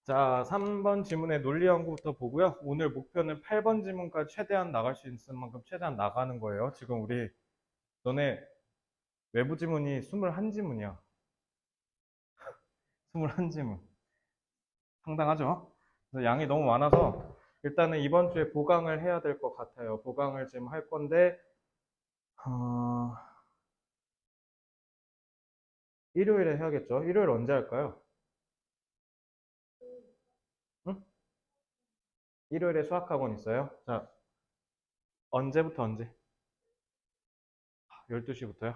자, 3번 지문의 논리 연구부터 보고요. 오늘 목표는 8번 지문까지 최대한 나갈 수 있을 만큼 최대한 나가는 거예요. 지금 너네 외부 지문이 21지문이야. 21지문. 상당하죠? 그래서 양이 너무 많아서 일단은 이번 주에 보강을 해야 될 것 같아요. 보강을 지금 할 건데, 어, 일요일에 해야겠죠? 일요일 언제 할까요? 응? 일요일에 수학학원 있어요? 자, 언제부터 언제? 12시부터요?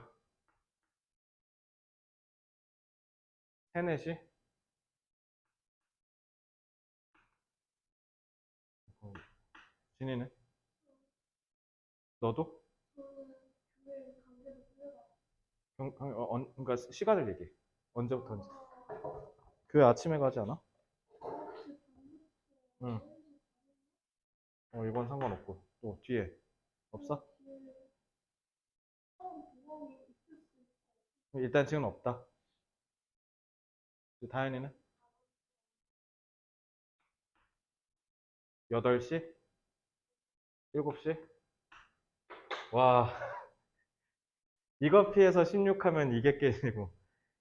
3, 4시? 진이는? 너도? 그러니까 시간을 얘기해. 언제부터 언제? 교회 아침에 가지 않아? 응. 이건 상관없고. 또 뒤에 없어? 일단 지금 없다. 다현이는? 8시? 7시? 와, 이거 피해서 16 하면 이게 깨지고,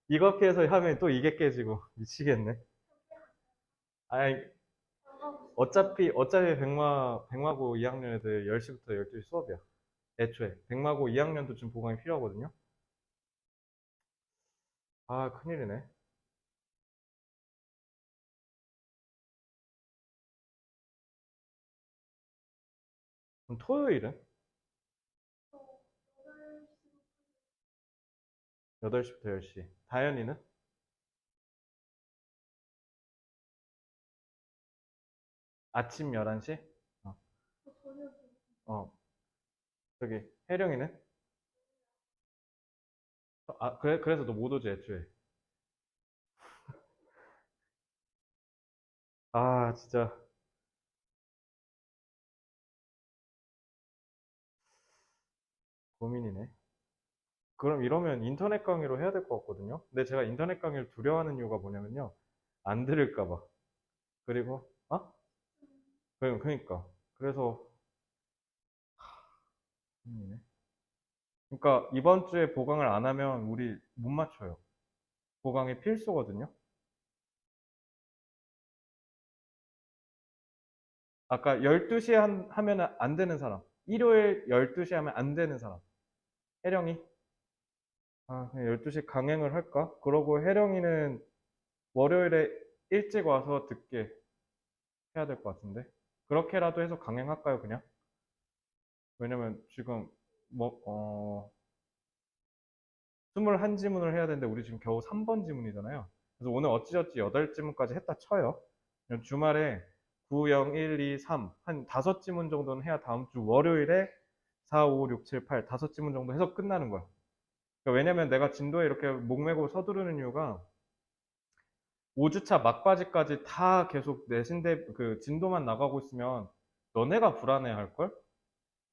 이거 피해서 하면 또 이게 깨지고, 미치겠네. 아니, 어차피 백마고 2학년 애들 10시부터 12시 수업이야. 애초에. 백마고 2학년도 좀 보강이 필요하거든요. 아, 큰일이네. 그럼 토요일은? 8시부터 10시. 다현이는? 아침 11시? 어, 어. 저기, 혜령이는? 아, 그래서 너 못 오지, 애초에. 아, 진짜. 고민이네. 그럼 이러면 인터넷 강의로 해야 될 것 같거든요? 근데 제가 인터넷 강의를 두려워하는 이유가 뭐냐면요. 안 들을까 봐. 그리고, 그러니까. 그래서, 고민이네. 그러니까 이번 주에 보강을 안 하면 우리 못 맞춰요. 보강이 필수거든요? 아까 12시에 하면 안 되는 사람. 일요일 12시에 하면 안 되는 사람. 혜령이? 그냥 12시 강행을 할까? 그러고 혜령이는 월요일에 일찍 와서 듣게 해야 될 것 같은데. 그렇게라도 해서 강행할까요, 그냥? 왜냐면 지금, 뭐, 21지문을 해야 되는데 우리 지금 겨우 3번 지문이잖아요. 그래서 오늘 어찌저찌 8지문까지 했다 쳐요. 주말에 9, 0, 1, 2, 3, 한 5지문 정도는 해야 다음 주 월요일에 4, 5, 6, 7, 8, 5지문 정도 해서 끝나는 거야. 그러니까 왜냐면 내가 진도에 이렇게 목매고 서두르는 이유가 5주차 막바지까지 다 계속 내신대 그 진도만 나가고 있으면 너네가 불안해 할걸?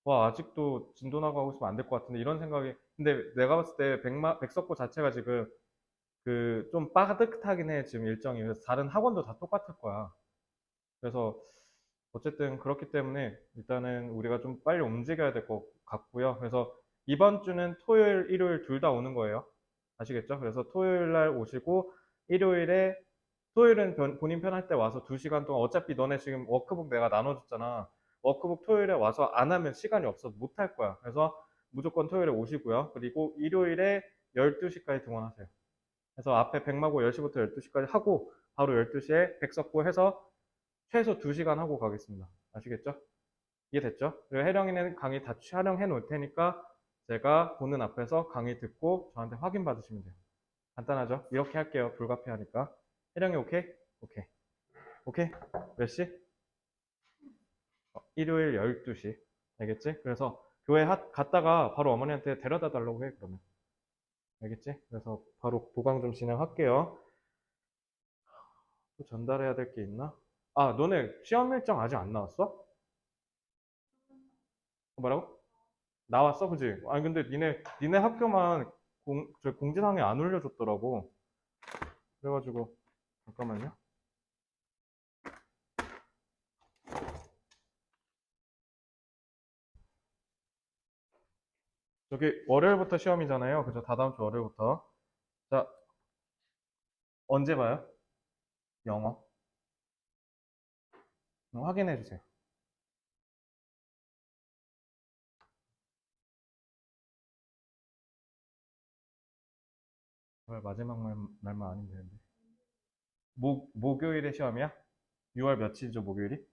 와, 아직도 진도 나가고 있으면 안 될 것 같은데 이런 생각이. 근데 내가 봤을 때 백석고 자체가 지금 그 좀 빠듯하긴 해, 지금 일정이. 그래서 다른 학원도 다 똑같을 거야. 그래서 어쨌든 그렇기 때문에 일단은 우리가 좀 빨리 움직여야 될 것 같고요. 그래서 이번 주는 토요일, 일요일 둘 다 오는 거예요. 아시겠죠? 그래서 토요일 날 오시고 일요일에, 토요일은 본인 편할 때 와서 2시간 동안, 어차피 너네 지금 워크북 내가 나눠줬잖아. 워크북 토요일에 와서 안 하면 시간이 없어서 못 할 거야. 그래서 무조건 토요일에 오시고요. 그리고 일요일에 12시까지 등원하세요. 그래서 앞에 백마고 10시부터 12시까지 하고 바로 12시에 백석고 해서 최소 2시간 하고 가겠습니다. 아시겠죠? 이해됐죠? 그리고 혜령이는 강의 다 촬영해 놓을 테니까 제가 보는 앞에서 강의 듣고 저한테 확인 받으시면 돼요. 간단하죠? 이렇게 할게요. 불가피하니까. 혜령이 오케이? 오케이. 오케이? 몇 시? 일요일 12시. 알겠지? 그래서 교회 갔다가 바로 어머니한테 데려다 달라고 해, 그러면. 알겠지? 그래서 바로 보강 좀 진행할게요. 또 전달해야 될 게 있나? 너네 시험 일정 아직 안 나왔어? 뭐라고? 나왔어, 그지? 아니, 근데 니네 학교만 저 공지사항에 안 올려줬더라고. 그래가지고, 잠깐만요. 저기 월요일부터 시험이잖아요. 그죠? 다다음 주 월요일부터. 자, 언제 봐요? 영어. 확인해 주세요. 월 마지막 날만 아니면 되는데. 목요일에 시험이야? 6월 며칠이죠, 목요일이?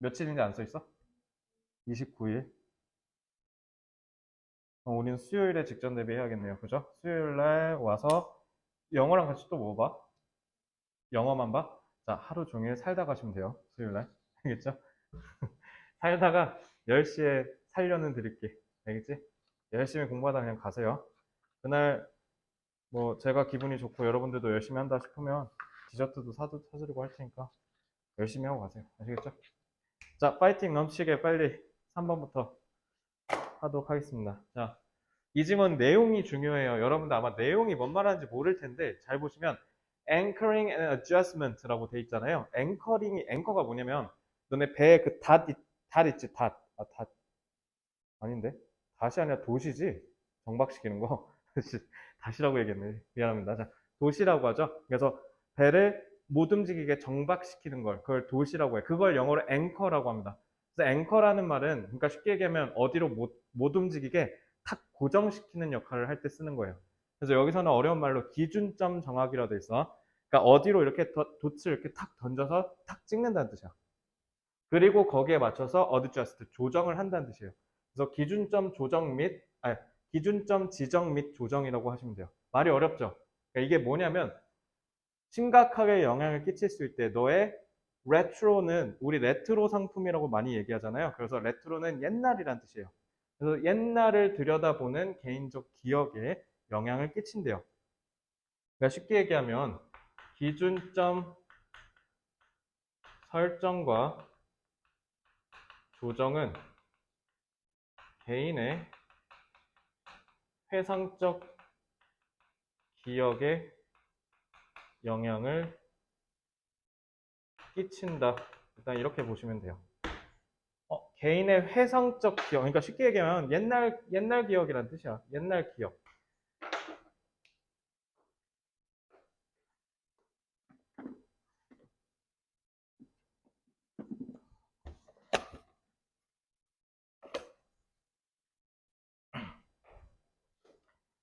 며칠인지 안 써 있어? 29일. 우리는 수요일에 직전 대비해야겠네요. 그죠? 수요일 날 와서 영어랑 같이 또 뭐 봐? 영어만 봐? 자, 하루 종일 살다 가시면 돼요. 수요일 날. 알겠죠? 살다가 10시에 살려는 드릴게. 알겠지? 열심히 공부하다 그냥 가세요. 그날 뭐 제가 기분이 좋고 여러분들도 열심히 한다 싶으면 디저트도 사드리고 할 테니까 열심히 하고 가세요. 아시겠죠? 자, 파이팅 넘치게 빨리 3번부터 하도록 하겠습니다. 자, 이 질문 내용이 중요해요. 여러분들 아마 내용이 뭔 말하는지 모를 텐데 잘 보시면 anchoring and adjustment라고 돼 있잖아요. 앵커가 뭐냐면 너네 배에 그 닷 있지, 닷. 아, 닷 아닌데? 닷이 아니라 도시지? 정박시키는 거. 닷이라고 얘기했네. 미안합니다. 자, 도시라고 하죠. 그래서 배를 못 움직이게 정박시키는 걸 그걸 도시라고 해. 그걸 영어로 앵커라고 합니다. 그래서 앵커라는 말은 그러니까 쉽게 얘기하면 어디로 못 움직이게 탁 고정시키는 역할을 할 때 쓰는 거예요. 그래서 여기서는 어려운 말로 기준점 정하기라고 돼 있어. 그러니까 어디로 이렇게 돛을 이렇게 탁 던져서 탁 찍는다는 뜻이야. 그리고 거기에 맞춰서 adjust 조정을 한다는 뜻이에요. 그래서 기준점 조정 및 아니, 기준점 지정 및 조정이라고 하시면 돼요. 말이 어렵죠? 그러니까 이게 뭐냐면 심각하게 영향을 끼칠 수 있대. 너의 레트로는 우리 레트로 상품이라고 많이 얘기하잖아요. 그래서 레트로는 옛날이란 뜻이에요. 그래서 옛날을 들여다보는 개인적 기억에 영향을 끼친대요. 그러니까 쉽게 얘기하면 기준점 설정과 조정은 개인의 회상적 기억에 영향을 끼친다. 일단 이렇게 보시면 돼요. 개인의 회상적 기억. 그러니까 쉽게 얘기하면 옛날 기억이란 뜻이야. 옛날 기억.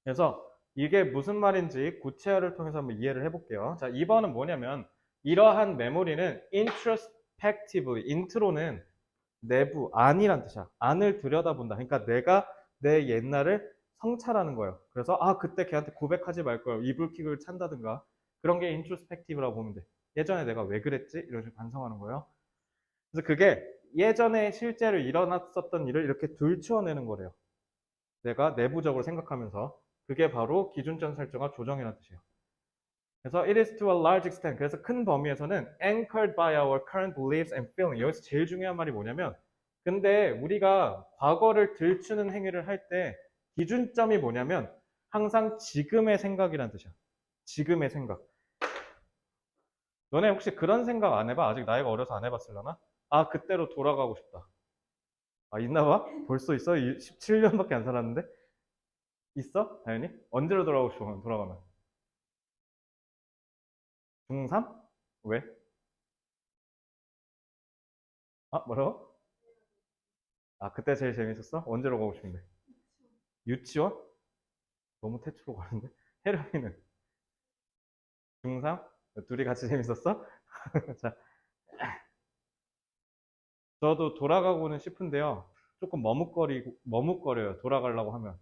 그래서 이게 무슨 말인지 구체화를 통해서 한번 이해를 해볼게요. 자, 2번은 뭐냐면 이러한 메모리는 introspectively, 인트로는 내부, 안이란 뜻이야. 안을 들여다본다. 그러니까 내가 내 옛날을 성찰하는 거예요. 그래서 그때 걔한테 고백하지 말 걸. 이불킥을 찬다든가 그런 게 introspective라고 보면 돼. 예전에 내가 왜 그랬지? 이런 식으로 반성하는 거예요. 그래서 그게 예전에 실제로 일어났었던 일을 이렇게 들추어내는 거래요. 내가 내부적으로 생각하면서. 그게 바로 기준점 설정과 조정이라는 뜻이에요. 그래서 it is to a large extent. 그래서 큰 범위에서는 anchored by our current beliefs and feelings. 여기서 제일 중요한 말이 뭐냐면 근데 우리가 과거를 들추는 행위를 할 때 기준점이 뭐냐면 항상 지금의 생각이란 뜻이야. 지금의 생각. 너네 혹시 그런 생각 안 해봐? 아직 나이가 어려서 안 해봤을라나? 그때로 돌아가고 싶다. 있나 봐? 벌써 있어? 17년밖에 안 살았는데? 있어? 당연히? 언제로 돌아가고 싶어? 돌아가면. 중3? 왜? 뭐라고? 그때 제일 재밌었어? 언제로 가고 싶은데? 유치원? 너무 태초로 가는데? 혜련이는? 중3? 둘이 같이 재밌었어? 자, 저도 돌아가고는 싶은데요. 조금 머뭇거려요. 돌아가려고 하면.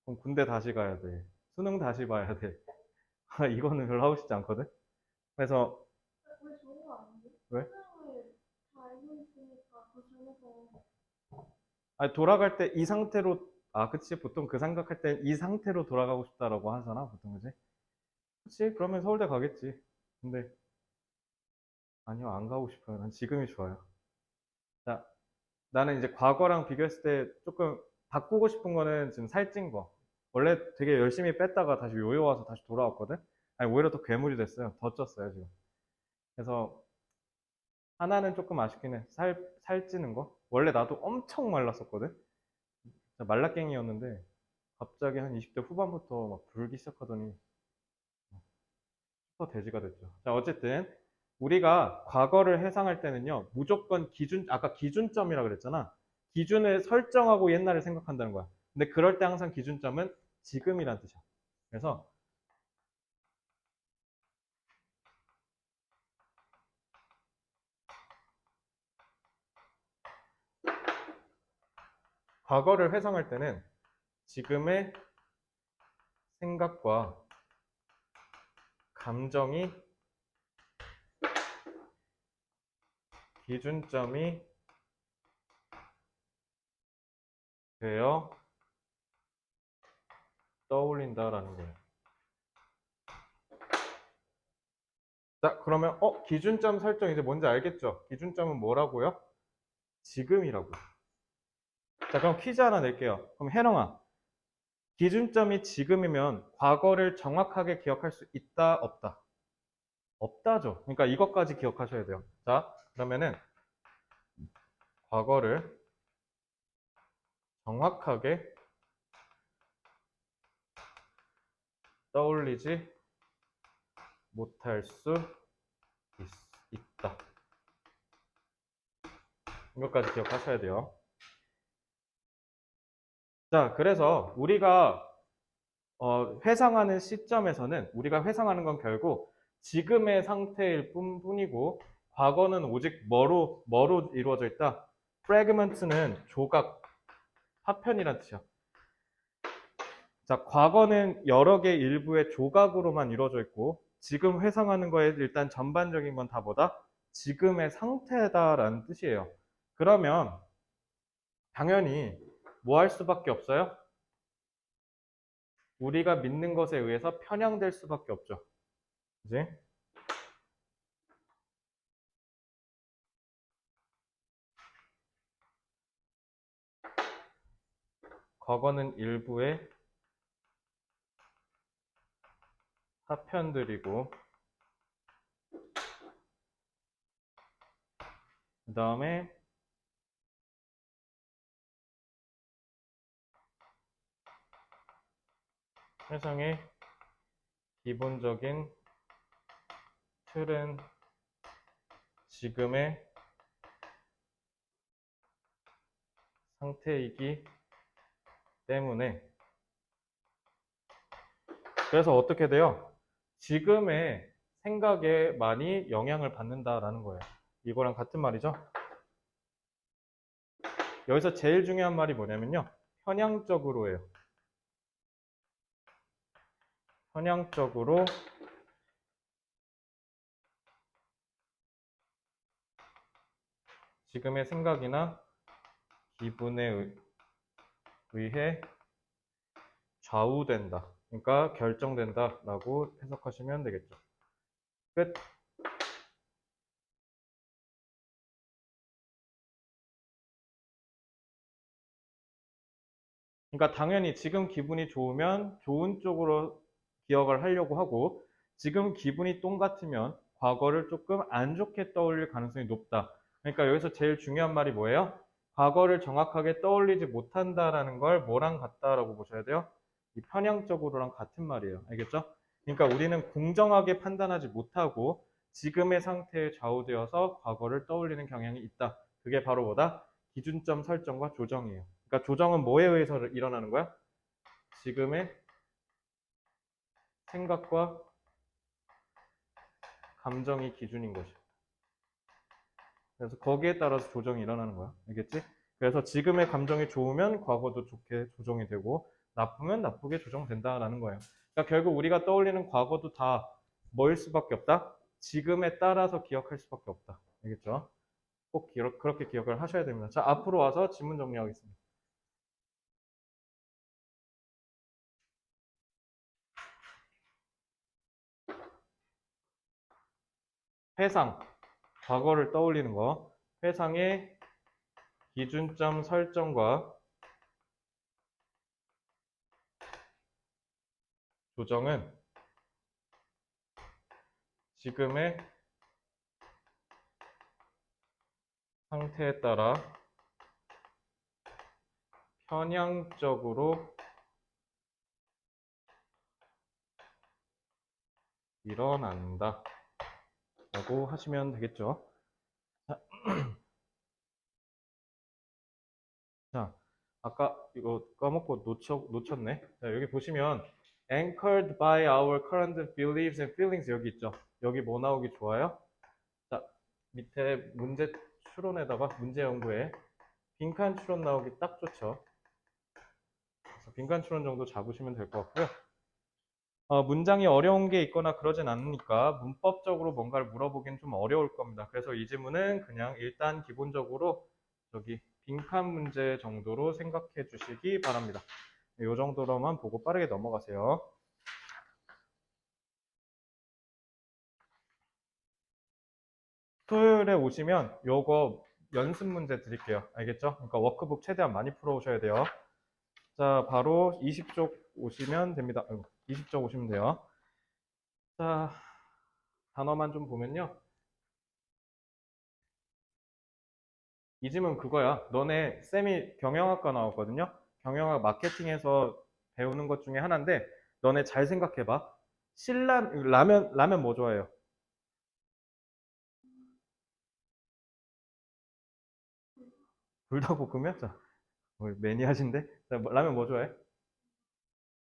그럼 군대 다시 가야 돼. 수능 다시 봐야 돼. 이거는 별로 하고 싶지 않거든? 그래서, 왜 좋은 거 아니에요? 왜? 수능을 다 알고 있으니까 더 잘해서 돌아갈 때 이 상태로, 그치. 보통 그 생각할 때 이 상태로 돌아가고 싶다라고 하잖아. 보통, 그지? 그치. 그러면 서울대 가겠지. 근데, 아니요. 안 가고 싶어요. 난 지금이 좋아요. 자, 나는 이제 과거랑 비교했을 때 조금 바꾸고 싶은 거는 지금 살찐 거. 원래 되게 열심히 뺐다가 다시 요요 와서 다시 돌아왔거든? 아니, 오히려 더 괴물이 됐어요. 더 쪘어요, 지금. 그래서 하나는 조금 아쉽긴 해. 살찌는 거. 원래 나도 엄청 말랐었거든. 진짜 말라깽이였는데 갑자기 한 20대 후반부터 막 불기 시작하더니 슈퍼 돼지가 됐죠. 자, 어쨌든 우리가 과거를 회상할 때는요, 무조건 아까 기준점이라 그랬잖아. 기준을 설정하고 옛날을 생각한다는 거야. 근데 그럴 때 항상 기준점은 지금이란 뜻이야. 그래서 과거를 회상할 때는 지금의 생각과 감정이 기준점이 되어 떠올린다라는 거예요. 자, 그러면 기준점 설정 이제 뭔지 알겠죠? 기준점은 뭐라고요? 지금이라고요. 자, 그럼 퀴즈 하나 낼게요. 그럼 혜령아, 기준점이 지금이면 과거를 정확하게 기억할 수 있다, 없다? 없다죠. 그러니까 이것까지 기억하셔야 돼요. 자, 그러면은 과거를 정확하게 떠올리지 못할 수 있다. 이것까지 기억하셔야 돼요. 자, 그래서 우리가 회상하는 시점에서는 우리가 회상하는 건 결국 지금의 상태일 뿐이고 과거는 오직 뭐로 이루어져 있다? 프래그먼트는 조각, 파편이란 뜻이야. 자, 과거는 여러 개 일부의 조각으로만 이루어져 있고 지금 회상하는 거에 일단 전반적인 건 다 뭐다? 지금의 상태다라는 뜻이에요. 그러면 당연히 뭐 할 수밖에 없어요? 우리가 믿는 것에 의해서 편향될 수밖에 없죠. 그지? 과거는 일부의 파편들이고 그 다음에 회상의 기본적인 틀은 지금의 상태이기 때문에 그래서 어떻게 돼요? 지금의 생각에 많이 영향을 받는다라는 거예요. 이거랑 같은 말이죠. 여기서 제일 중요한 말이 뭐냐면요. 편향적으로예요. 편향적으로 지금의 생각이나 기분에 의해 좌우된다. 그러니까 결정된다라고 해석하시면 되겠죠. 끝. 그러니까 당연히 지금 기분이 좋으면 좋은 쪽으로 기억을 하려고 하고 지금 기분이 똥 같으면 과거를 조금 안 좋게 떠올릴 가능성이 높다. 그러니까 여기서 제일 중요한 말이 뭐예요? 과거를 정확하게 떠올리지 못한다라는 걸 뭐랑 같다라고 보셔야 돼요? 이 편향적으로랑 같은 말이에요. 알겠죠? 그러니까 우리는 공정하게 판단하지 못하고 지금의 상태에 좌우되어서 과거를 떠올리는 경향이 있다. 그게 바로 뭐다? 기준점 설정과 조정이에요. 그러니까 조정은 뭐에 의해서 일어나는 거야? 지금의 생각과 감정이 기준인 거지. 그래서 거기에 따라서 조정이 일어나는 거야. 알겠지? 그래서 지금의 감정이 좋으면 과거도 좋게 조정이 되고 나쁘면 나쁘게 조정된다라는 거예요. 그러니까 결국 우리가 떠올리는 과거도 다 뭐일 수밖에 없다? 지금에 따라서 기억할 수밖에 없다. 알겠죠? 꼭 그렇게 기억을 하셔야 됩니다. 자, 앞으로 와서 질문 정리하겠습니다. 회상, 과거를 떠올리는 거. 회상의 기준점 설정과 조정은 지금의 상태에 따라 편향적으로 일어난다 라고 하시면 되겠죠. 자, 아까 이거 까먹고 놓쳤네. 자, 여기 보시면 anchored by our current beliefs and feelings 여기 있죠. 여기 뭐 나오기 좋아요? 자, 밑에 문제 추론에다가 문제 연구에 빈칸 추론 나오기 딱 좋죠. 그래서 빈칸 추론 정도 잡으시면 될 것 같고요. 문장이 어려운 게 있거나 그러진 않으니까 문법적으로 뭔가를 물어보긴 좀 어려울 겁니다. 그래서 이 질문은 그냥 일단 기본적으로 저기 빈칸 문제 정도로 생각해 주시기 바랍니다. 이 정도로만 보고 빠르게 넘어가세요. 토요일에 오시면 요거 연습 문제 드릴게요. 알겠죠? 그러니까 워크북 최대한 많이 풀어오셔야 돼요. 자, 바로 20쪽 오시면 됩니다. 20쪽 오시면 돼요. 자, 단어만 좀 보면요. 이 질문 그거야. 너네 쌤이 경영학과 나왔거든요. 경영학 마케팅에서 배우는 것 중에 하나인데 너네 잘 생각해봐. 라면 뭐 좋아해요? 불닭볶음면? 자, 매니아신데? 자, 라면 뭐 좋아해?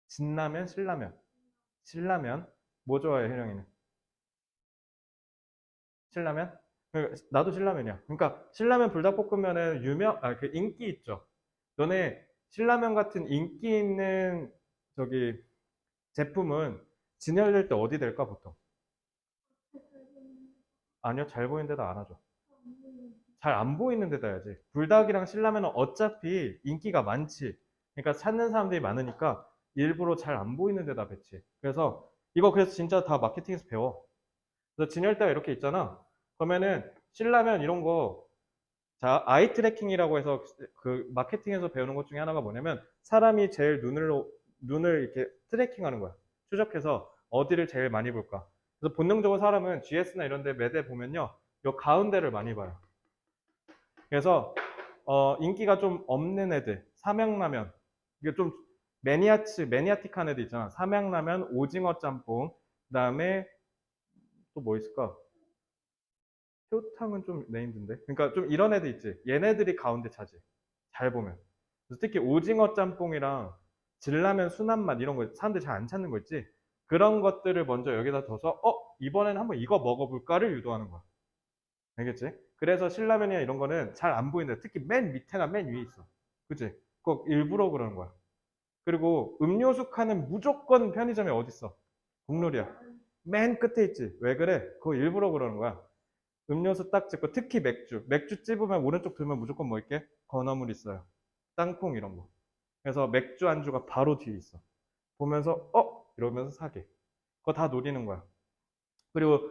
진라면, 신라면. 신라면. 뭐 좋아해, 혜령이는? 신라면? 나도 신라면이야. 그러니까 신라면 불닭볶음면은 그 인기 있죠. 너네 신라면 같은 인기 있는 저기 제품은 진열될 때 어디 될까 보통? 아니요, 잘 보이는 데다 안 하죠. 잘 안 보이는 데다 해야지. 불닭이랑 신라면은 어차피 인기가 많지. 그러니까 찾는 사람들이 많으니까 일부러 잘 안 보이는 데다 배치. 그래서 진짜 다 마케팅에서 배워. 그래서 진열대가 이렇게 있잖아. 그러면은 신라면 이런 거, 자, 아이 트래킹이라고 해서 그 마케팅에서 배우는 것 중에 하나가 뭐냐면 사람이 제일 눈을 이렇게 트래킹하는 거야. 추적해서 어디를 제일 많이 볼까. 그래서 본능적으로 사람은 GS나 이런 데 매대 보면요. 요 가운데를 많이 봐요. 그래서 인기가 좀 없는 애들, 삼양라면, 이게 좀 매니아틱한 애들 있잖아. 삼양라면, 오징어 짬뽕, 그다음에 또 뭐 있을까? 새우탕은 좀 네임드인데. 그러니까 좀 이런 애들 있지. 얘네들이 가운데 차지. 잘 보면. 그래서 특히 오징어 짬뽕이랑 진라면 순한 맛 이런 거 사람들이 잘 안 찾는 거 있지. 그런 것들을 먼저 여기다 둬서 이번에는 한번 이거 먹어볼까를 유도하는 거야. 알겠지? 그래서 신라면이나 이런 거는 잘 안 보이는데 특히 맨 밑에나 맨 위에 있어. 그치? 꼭 일부러 그러는 거야. 그리고 음료수 칸은 무조건 편의점에 어디 있어? 국룰이야. 맨 끝에 있지. 왜 그래? 그거 일부러 그러는 거야. 음료수 딱 찍고 특히 맥주 찝으면 오른쪽 들면 무조건 뭐 있게? 건어물 있어요. 땅콩 이런 거. 그래서 맥주 안주가 바로 뒤에 있어. 보면서 이러면서 사게. 그거 다 노리는 거야. 그리고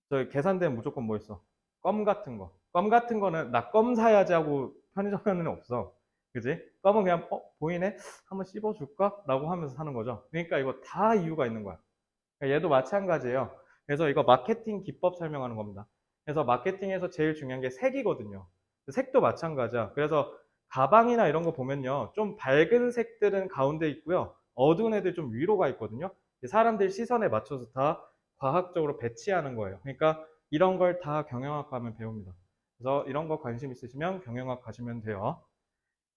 저 계산대는 무조건 뭐 있어? 껌 같은 거. 껌 같은 거는 나 껌 사야지 하고 편의점에는 없어. 그지? 껌은 그냥 보이네? 한번 씹어줄까? 라고 하면서 사는 거죠. 그러니까 이거 다 이유가 있는 거야. 그러니까 얘도 마찬가지예요. 그래서 이거 마케팅 기법 설명하는 겁니다. 그래서 마케팅에서 제일 중요한 게 색이거든요. 색도 마찬가지야. 그래서 가방이나 이런 거 보면요. 좀 밝은 색들은 가운데 있고요. 어두운 애들 좀 위로 가 있거든요. 사람들 시선에 맞춰서 다 과학적으로 배치하는 거예요. 그러니까 이런 걸 다 경영학 가면 배웁니다. 그래서 이런 거 관심 있으시면 경영학 가시면 돼요.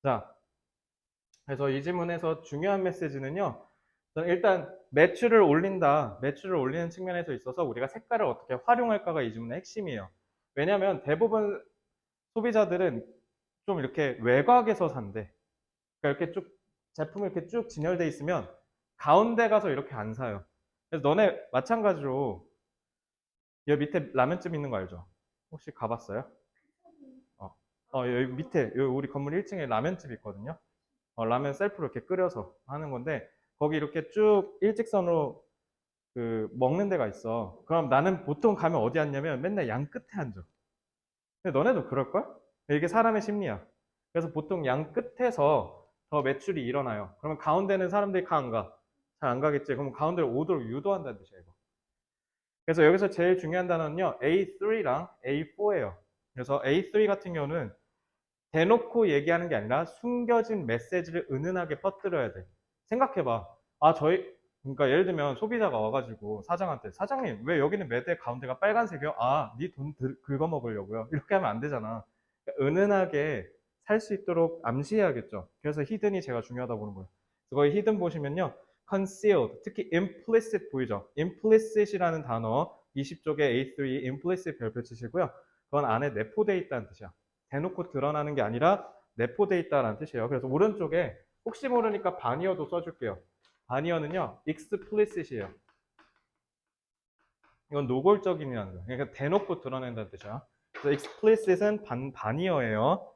자, 그래서 이 질문에서 중요한 메시지는요. 저는 일단 매출을 올린다. 매출을 올리는 측면에서 있어서 우리가 색깔을 어떻게 활용할까가 이 질문의 핵심이에요. 왜냐하면 대부분 소비자들은 좀 이렇게 외곽에서 산대. 그러니까 이렇게 쭉 제품이 이렇게 쭉 진열돼 있으면 가운데 가서 이렇게 안 사요. 그래서 너네 마찬가지로 여기 밑에 라면집 있는 거 알죠? 혹시 가봤어요? 어, 여기 밑에 여기 우리 건물 1층에 라면집 있거든요. 라면 셀프로 이렇게 끓여서 하는 건데 거기 이렇게 쭉 일직선으로 그 먹는 데가 있어. 그럼 나는 보통 가면 어디 앉냐면 맨날 양 끝에 앉아. 근데 너네도 그럴걸? 이게 사람의 심리야. 그래서 보통 양 끝에서 더 매출이 일어나요. 그러면 가운데는 사람들이 가 안 가? 잘 안 가겠지. 그럼 가운데를 오도록 유도한다는 뜻이야, 이거. 그래서 여기서 제일 중요한 단어는요, A3랑 A4예요. 그래서 A3 같은 경우는 대놓고 얘기하는 게 아니라 숨겨진 메시지를 은은하게 퍼뜨려야 돼. 생각해봐. 그러니까 예를 들면 소비자가 와가지고 사장한테, 사장님, 왜 여기는 매대 가운데가 빨간색이요? 아, 네 돈 긁어먹으려고요. 이렇게 하면 안 되잖아. 그러니까 은은하게 살 수 있도록 암시해야겠죠. 그래서 히든이 제가 중요하다 보는 거예요. 그래서 거기 히든 보시면요. concealed, 특히 implicit 보이죠? implicit이라는 단어, 20쪽에 A3 implicit 별표 치시고요. 그건 안에 내포되어 있다는 뜻이야. 대놓고 드러나는 게 아니라 내포되어 있다는 뜻이에요. 그래서 오른쪽에 혹시 모르니까 바니어도 써줄게요. 바니어는요, explicit이에요. 이건 노골적인이라는 거예요. 그러니까 대놓고 드러낸다는 뜻이야. 그래서 explicit은 바니어예요.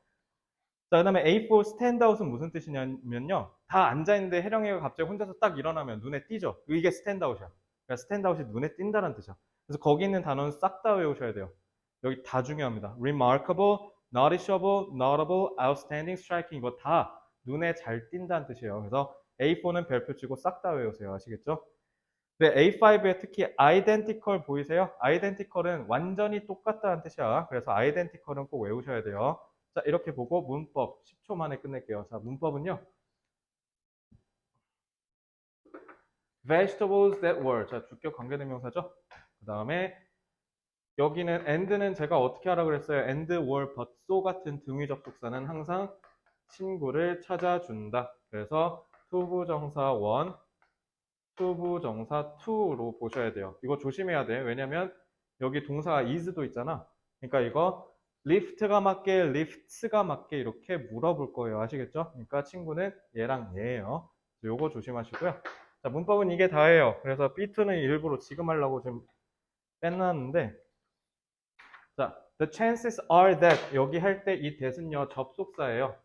자, 그 다음에 A4 standout은 무슨 뜻이냐면요. 다 앉아있는데 혜령이가 갑자기 혼자서 딱 일어나면 눈에 띄죠. 이게 standout이야. 그러니까 standout이 눈에 띈다는 뜻이야. 그래서 거기 있는 단어는 싹 다 외우셔야 돼요. 여기 다 중요합니다. remarkable, noticeable, notable, outstanding, striking 이거 다 눈에 잘 띈다는 뜻이에요. 그래서 A4는 별표 치고 싹 다 외우세요. 아시겠죠? 네, A5에 특히 identical 보이세요? identical은 완전히 똑같다는 뜻이야. 그래서 identical은 꼭 외우셔야 돼요. 자, 이렇게 보고 문법 10초 만에 끝낼게요. 자, 문법은요. vegetables that were. 자, 주격 관계대명사죠. 그 다음에 여기는 and는 제가 어떻게 하라 그랬어요? and, were, but, so 같은 등위 접속사는 항상 친구를 찾아준다. 그래서 투부정사 1, 투부정사 2로 보셔야 돼요. 이거 조심해야 돼. 왜냐면 여기 동사가 is도 있잖아. 그러니까 이거 lift가 맞게, lifts가 맞게 이렇게 물어볼 거예요. 아시겠죠? 그러니까 친구는 얘랑 얘예요. 요거 조심하시고요. 자, 문법은 이게 다예요. 그래서 B2는 일부러 지금 하려고 좀 빼놨는데 자, the chances are that 여기 할 때 이 that은요 접속사예요.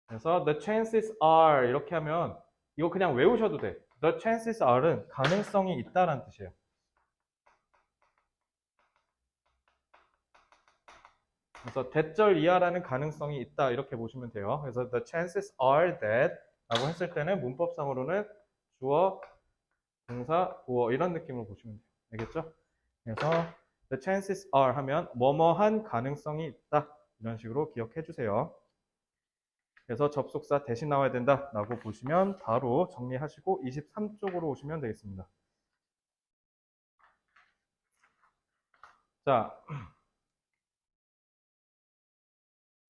그래서 the chances are 이렇게 하면 이거 그냥 외우셔도 돼. The chances are은 가능성이 있다라는 뜻이에요. 그래서 대절 이하라는 가능성이 있다 이렇게 보시면 돼요. 그래서 the chances are that 라고 했을 때는 문법상으로는 주어, 동사, 보어 이런 느낌으로 보시면 돼요. 알겠죠? 그래서 the chances are 하면 뭐뭐한 가능성이 있다 이런 식으로 기억해 주세요. 그래서 접속사 대신 나와야 된다라고 보시면 바로 정리하시고 23쪽으로 오시면 되겠습니다. 자,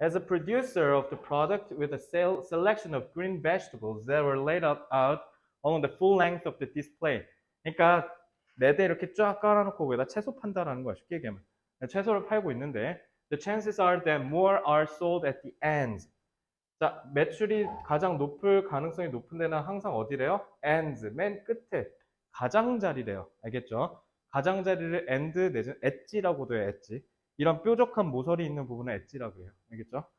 as a producer of the product with a selection of green vegetables that were laid out along the full length of the display. 그러니까 매대 이렇게 쫙 깔아놓고 거기다 채소 판다라는 거야. 쉽게 얘기하면. 채소를 팔고 있는데 the chances are that more are sold at the ends. 자, 매출이 가장 높을 가능성이 높은 데는 항상 어디래요? ends, 맨 끝에 가장자리래요. 알겠죠? 가장자리를 end 내지는 엣지라고도 해요. 엣지. 이런 뾰족한 모서리 있는 부분을 엣지라고 해요. 알겠죠?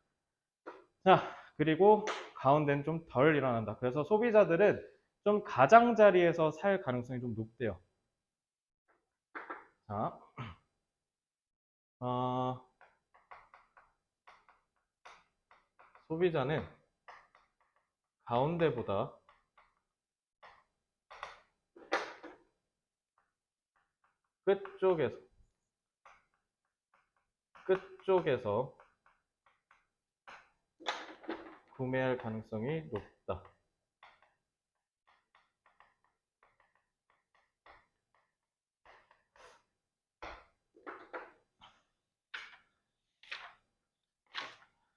자, 그리고 가운데는 좀 덜 일어난다. 그래서 소비자들은 좀 가장자리에서 살 가능성이 좀 높대요. 자, 소비자는 가운데보다 끝쪽에서 구매할 가능성이 높다.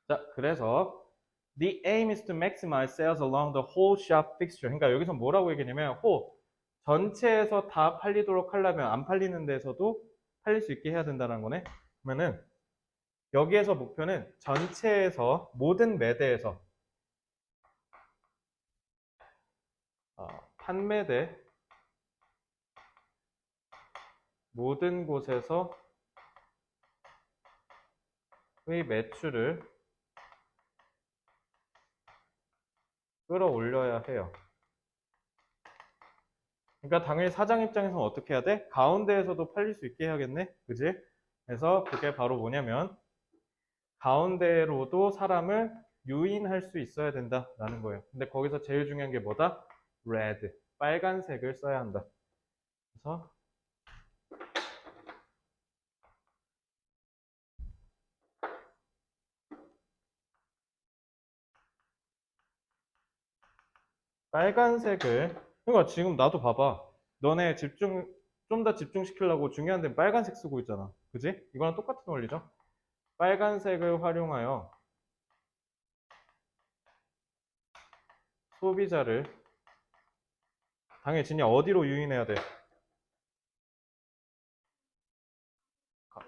자, 그래서 the aim is to maximize sales along the whole shop fixture. 그러니까 여기서 뭐라고 얘기냐면 whole 전체에서 다 팔리도록 하려면 안 팔리는 데서도 팔릴 수 있게 해야 된다는 거네. 그러면은 여기에서 목표는 전체에서 모든 매대에서 판매대 모든 곳에서의 매출을 끌어올려야 해요. 그러니까 당연히 사장 입장에서는 어떻게 해야 돼? 가운데에서도 팔릴 수 있게 해야겠네? 그지? 그래서 그게 바로 뭐냐면 가운데로도 사람을 유인할 수 있어야 된다라는 거예요. 근데 거기서 제일 중요한 게 뭐다? red, 빨간색을 써야 한다. 그래서 빨간색을, 그러니까 지금 나도 봐봐. 너네 좀 더 집중시키려고 중요한 데는 빨간색 쓰고 있잖아. 그지? 이거랑 똑같은 원리죠. 빨간색을 활용하여 소비자를, 당연히 진이 어디로 유인해야 돼?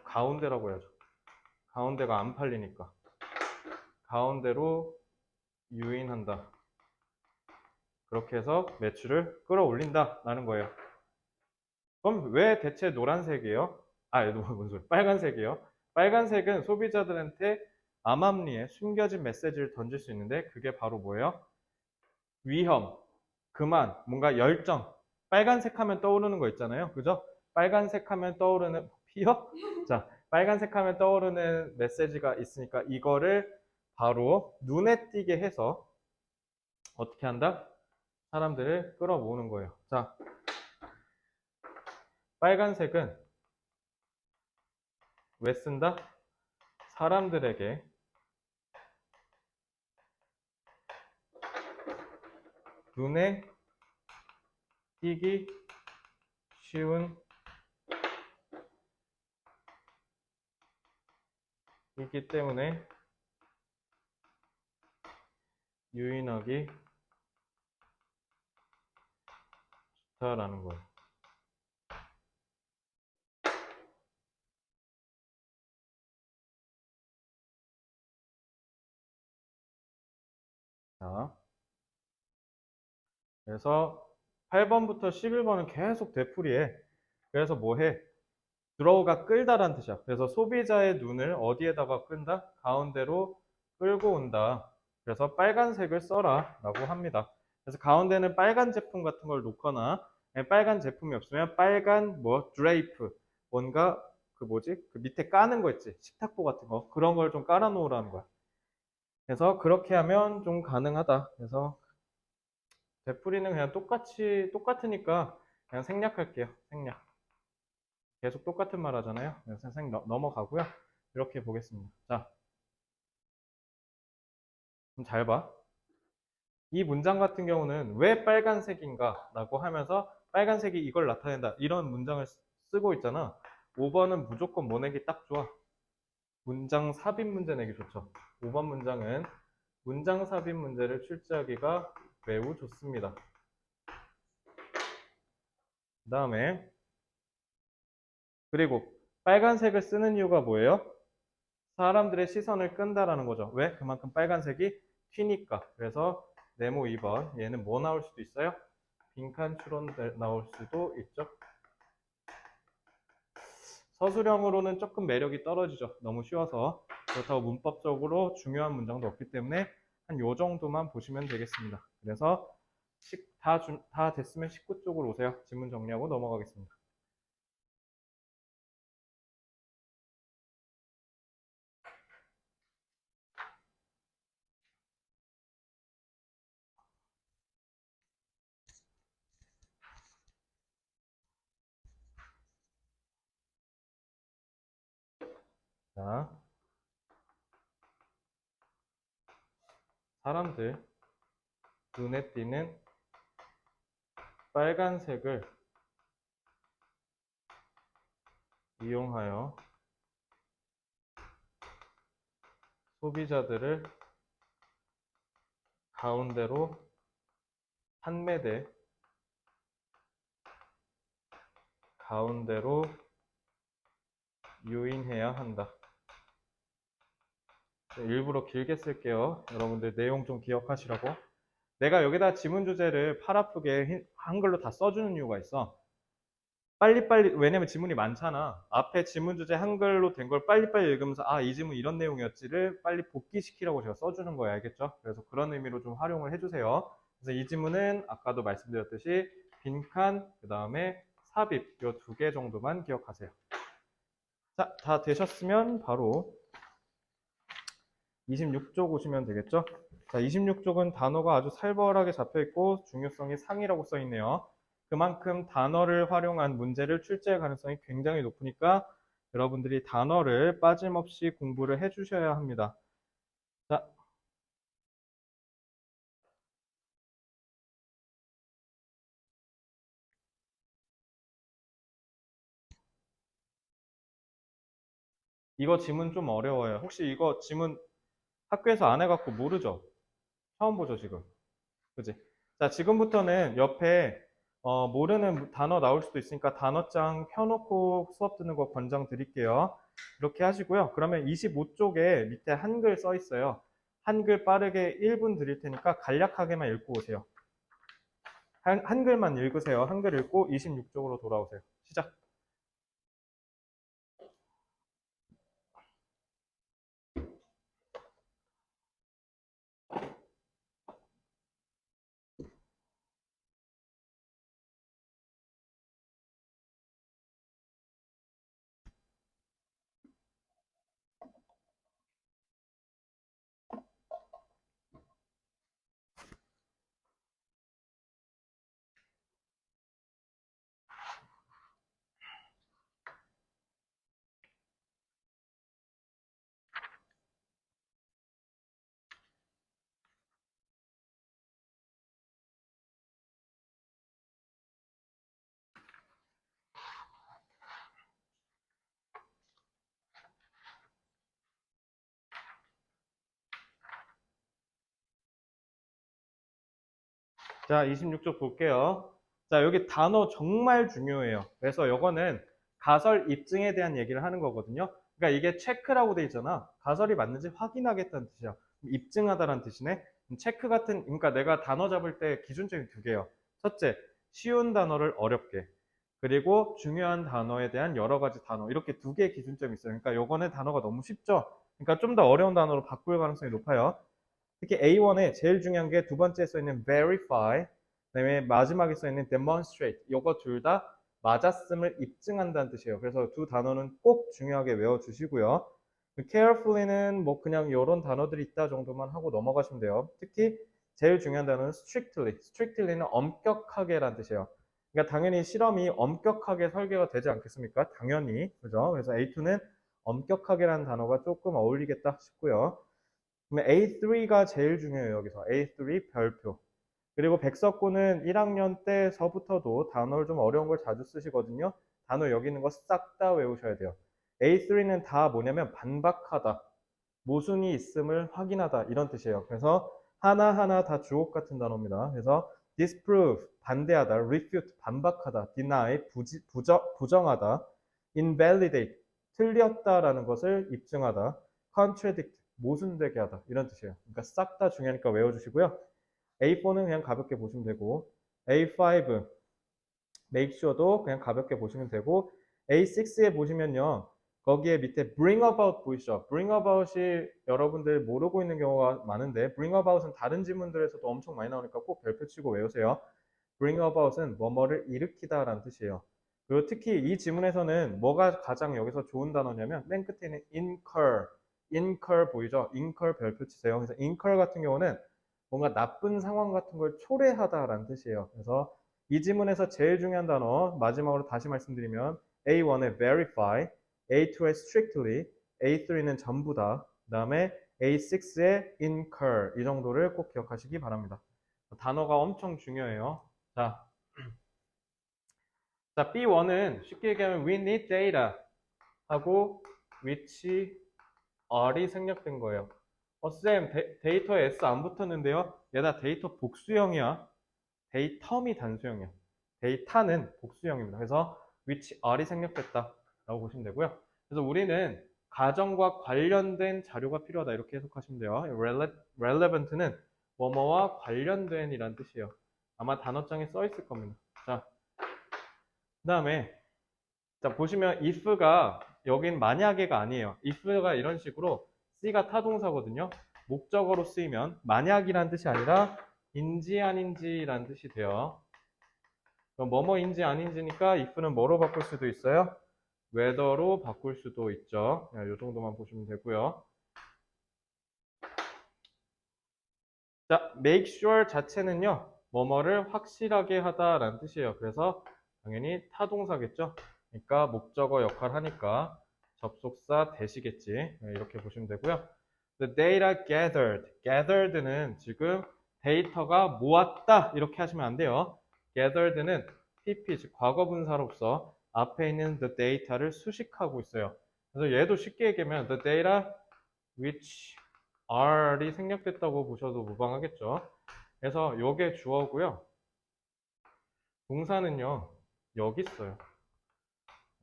가운데라고 해야죠. 가운데가 안 팔리니까. 가운데로 유인한다. 그렇게 해서 매출을 끌어올린다. 라는 거예요. 그럼 왜 대체 노란색이에요? 뭔 소리? 빨간색이에요? 빨간색은 소비자들한테 암암리에 숨겨진 메시지를 던질 수 있는데 그게 바로 뭐예요? 위험, 그만, 뭔가 열정. 빨간색 하면 떠오르는 거 있잖아요. 그죠? 빨간색 하면 떠오르는 피어? 자, 빨간색 하면 떠오르는 메시지가 있으니까 이거를 바로 눈에 띄게 해서 어떻게 한다? 사람들을 끌어모으는 거예요. 자, 빨간색은 왜 쓴다? 사람들에게 눈에 띄기 쉬운 이기 때문에 유인하기 좋다라는 거예요. 자, 그래서 8번부터 11번은 계속 되풀이해. 그래서 뭐 해? 드로우가 끌다라는 뜻이야. 그래서 소비자의 눈을 어디에다가 끈다? 가운데로 끌고 온다. 그래서 빨간색을 써라 라고 합니다. 그래서 가운데는 빨간 제품 같은 걸 놓거나 빨간 제품이 없으면 빨간 드레이프 뭔가 그 밑에 까는 거 있지? 식탁보 같은 거 그런 걸 좀 깔아 놓으라는 거야. 그래서 그렇게 하면 좀 가능하다. 그래서 되풀이는 그냥 똑같으니까 그냥 생략할게요. 생략. 계속 똑같은 말 하잖아요. 그래서 넘어가고요. 이렇게 보겠습니다. 자, 그럼 잘 봐. 이 문장 같은 경우는 왜 빨간색인가? 라고 하면서 빨간색이 이걸 나타낸다. 이런 문장을 쓰고 있잖아. 5번은 무조건 뭐 내기 딱 좋아. 문장 삽입 문제 내기 좋죠. 5번 문장은 문장 삽입 문제를 출제하기가 매우 좋습니다. 그 다음에 그리고 빨간색을 쓰는 이유가 뭐예요? 사람들의 시선을 끈다라는 거죠. 왜? 그만큼 빨간색이 튀니까. 그래서 네모 2번 얘는 뭐 나올 수도 있어요? 빈칸 추론 나올 수도 있죠. 서술형으로는 조금 매력이 떨어지죠. 너무 쉬워서. 그렇다고 문법적으로 중요한 문장도 없기 때문에 한 요 정도만 보시면 되겠습니다. 그래서 다 됐으면 19쪽으로 오세요. 지문 정리하고 넘어가겠습니다. 자, 사람들 눈에 띄는 빨간색을 이용하여 소비자들을 가운데로 판매대 가운데로 유인해야 한다. 일부러 길게 쓸게요. 여러분들 내용 좀 기억하시라고. 내가 여기다 지문 주제를 팔 아프게 한글로 다 써주는 이유가 있어. 빨리빨리, 왜냐면 지문이 많잖아. 앞에 지문 주제 한글로 된 걸 빨리빨리 읽으면서 이 지문 이런 내용이었지를 빨리 복기시키라고 제가 써주는 거예요. 알겠죠? 그래서 그런 의미로 좀 활용을 해주세요. 그래서 이 지문은 아까도 말씀드렸듯이 빈칸, 그 다음에 삽입 이 두 개 정도만 기억하세요. 자, 다 되셨으면 바로 26쪽 오시면 되겠죠? 자, 26쪽은 단어가 아주 살벌하게 잡혀 있고 중요성이 상이라고 써 있네요. 그만큼 단어를 활용한 문제를 출제할 가능성이 굉장히 높으니까 여러분들이 단어를 빠짐없이 공부를 해 주셔야 합니다. 자, 이거 지문 좀 어려워요. 혹시 이거 지문 학교에서 안 해갖고 모르죠? 처음 보죠, 지금. 그지? 자, 지금부터는 옆에 모르는 단어 나올 수도 있으니까 단어장 펴놓고 수업 듣는 거 권장 드릴게요. 이렇게 하시고요. 그러면 25쪽에 밑에 한글 써 있어요. 한글 빠르게 1분 드릴 테니까 간략하게만 읽고 오세요. 한글만 읽으세요. 한글 읽고 26쪽으로 돌아오세요. 시작. 자, 26쪽 볼게요. 자, 여기 단어 정말 중요해요. 그래서 이거는 가설 입증에 대한 얘기를 하는 거거든요. 그러니까 이게 체크라고 돼 있잖아. 가설이 맞는지 확인하겠다는 뜻이야. 입증하다라는 뜻이네. 체크 같은, 그러니까 내가 단어 잡을 때 기준점이 두 개예요. 첫째, 쉬운 단어를 어렵게. 그리고 중요한 단어에 대한 여러 가지 단어. 이렇게 두 개의 기준점이 있어요. 그러니까 요거는 단어가 너무 쉽죠? 그러니까 좀 더 어려운 단어로 바꿀 가능성이 높아요. 특히 A1에 제일 중요한 게 두 번째에 써 있는 verify, 그다음에 마지막에 써 있는 demonstrate. 요거 둘 다 맞았음을 입증한다는 뜻이에요. 그래서 두 단어는 꼭 중요하게 외워주시고요. carefully는 뭐 그냥 이런 단어들이 있다 정도만 하고 넘어가시면 돼요. 특히 제일 중요한 단어는 strictly. strictly는 엄격하게란 뜻이에요. 그러니까 당연히 실험이 엄격하게 설계가 되지 않겠습니까? 당연히. 그죠? 그래서 A2는 엄격하게라는 단어가 조금 어울리겠다 싶고요. 그러면 A3가 제일 중요해요, 여기서. A3 별표. 그리고 백석고는 1학년 때서부터도 단어를 좀 어려운 걸 자주 쓰시거든요. 단어 여기 있는 거 싹 다 외우셔야 돼요. A3는 다 뭐냐면 반박하다, 모순이 있음을 확인하다 이런 뜻이에요. 그래서 하나하나 다 주옥 같은 단어입니다. 그래서 disprove, 반대하다, refute, 반박하다, deny, 부정하다, invalidate, 틀렸다라는 것을 입증하다, contradict, 모순되게 하다 이런 뜻이에요. 그러니까 싹 다 중요하니까 외워주시고요. A4는 그냥 가볍게 보시면 되고 A5 make sure도 그냥 가볍게 보시면 되고 A6에 보시면요. 거기에 밑에 bring about 보이시죠? bring about이 여러분들 모르고 있는 경우가 많은데 bring about은 다른 지문들에서도 엄청 많이 나오니까 꼭 별표 치고 외우세요. bring about은 뭐뭐를 일으키다라는 뜻이에요. 그리고 특히 이 지문에서는 뭐가 가장 여기서 좋은 단어냐면 맨 끝에 있는 incur 보이죠? incur 별표 치세요. 그래서 incur 같은 경우는 뭔가 나쁜 상황 같은 걸 초래하다라는 뜻이에요. 그래서 이 지문에서 제일 중요한 단어 마지막으로 다시 말씀드리면 A1에 verify, A2에 strictly, A3는 전부다. 그 다음에 A6에 incur 이 정도를 꼭 기억하시기 바랍니다. 단어가 엄청 중요해요. 자, B1은 쉽게 얘기하면 we need data 하고 which are이 생략된 거예요. 쌤, 데이터에 S 안 붙었는데요? 얘다 데이터 복수형이야. 데이텀이 단수형이야. 데이터는 복수형입니다. 그래서 which are이 생략됐다 라고 보시면 되고요. 그래서 우리는 가정과 관련된 자료가 필요하다 이렇게 해석하시면 돼요. relevant는 뭐뭐와 관련된 이란 뜻이에요. 아마 단어장에 써 있을 겁니다. 자, 그 다음에 자 보시면 if가 여긴 만약에가 아니에요. if가 이런 식으로 C가 타동사거든요. 목적어로 쓰이면 만약이란 뜻이 아니라 인지 아닌지란 뜻이 돼요. 그럼 뭐뭐인지 아닌지니까 if는 뭐로 바꿀 수도 있어요? whether로 바꿀 수도 있죠. 이 정도만 보시면 되고요. 자, make sure 자체는요. 뭐뭐를 확실하게 하다라는 뜻이에요. 그래서 당연히 타동사겠죠. 그러니까 목적어 역할 하니까 접속사 대시겠지. 이렇게 보시면 되고요. The data gathered는 지금 데이터가 모았다 이렇게 하시면 안 돼요. gathered는 PP 즉 과거 분사로서 앞에 있는 the data를 수식하고 있어요. 그래서 얘도 쉽게 얘기하면 the data which are이 생략됐다고 보셔도 무방하겠죠. 그래서 요게 주어고요. 동사는요, 여기 있어요.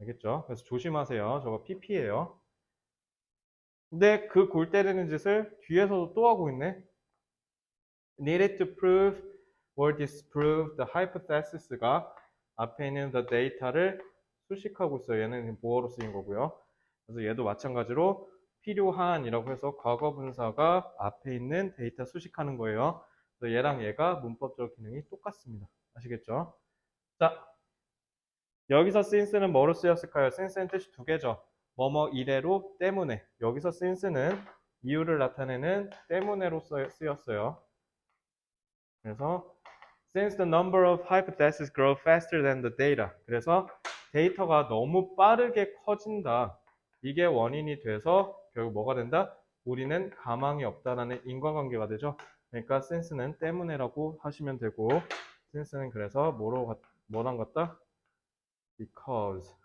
알겠죠? 그래서 조심하세요. 저거 PP예요. 근데 그 골 때리는 짓을 뒤에서도 또 하고 있네. Needed to prove or disprove the hypothesis가 앞에 있는 the data를 수식하고 있어요. 얘는 보어로 쓰인 거고요. 그래서 얘도 마찬가지로 필요한이라고 해서 과거 분사가 앞에 있는 데이터 수식하는 거예요. 그래서 얘랑 얘가 문법적 기능이 똑같습니다. 아시겠죠? 자, 여기서 since는 뭐로 쓰였을까요? since는 뜻이 두 개죠. 뭐뭐 이래로 때문에. 여기서 since는 이유를 나타내는 때문에로 쓰였어요. 그래서 since the number of hypotheses grow faster than the data. 그래서 데이터가 너무 빠르게 커진다. 이게 원인이 돼서 결국 뭐가 된다? 우리는 가망이 없다라는 인과관계가 되죠. 그러니까 since는 때문에라고 하시면 되고 since는 그래서 뭐랑 같다? because.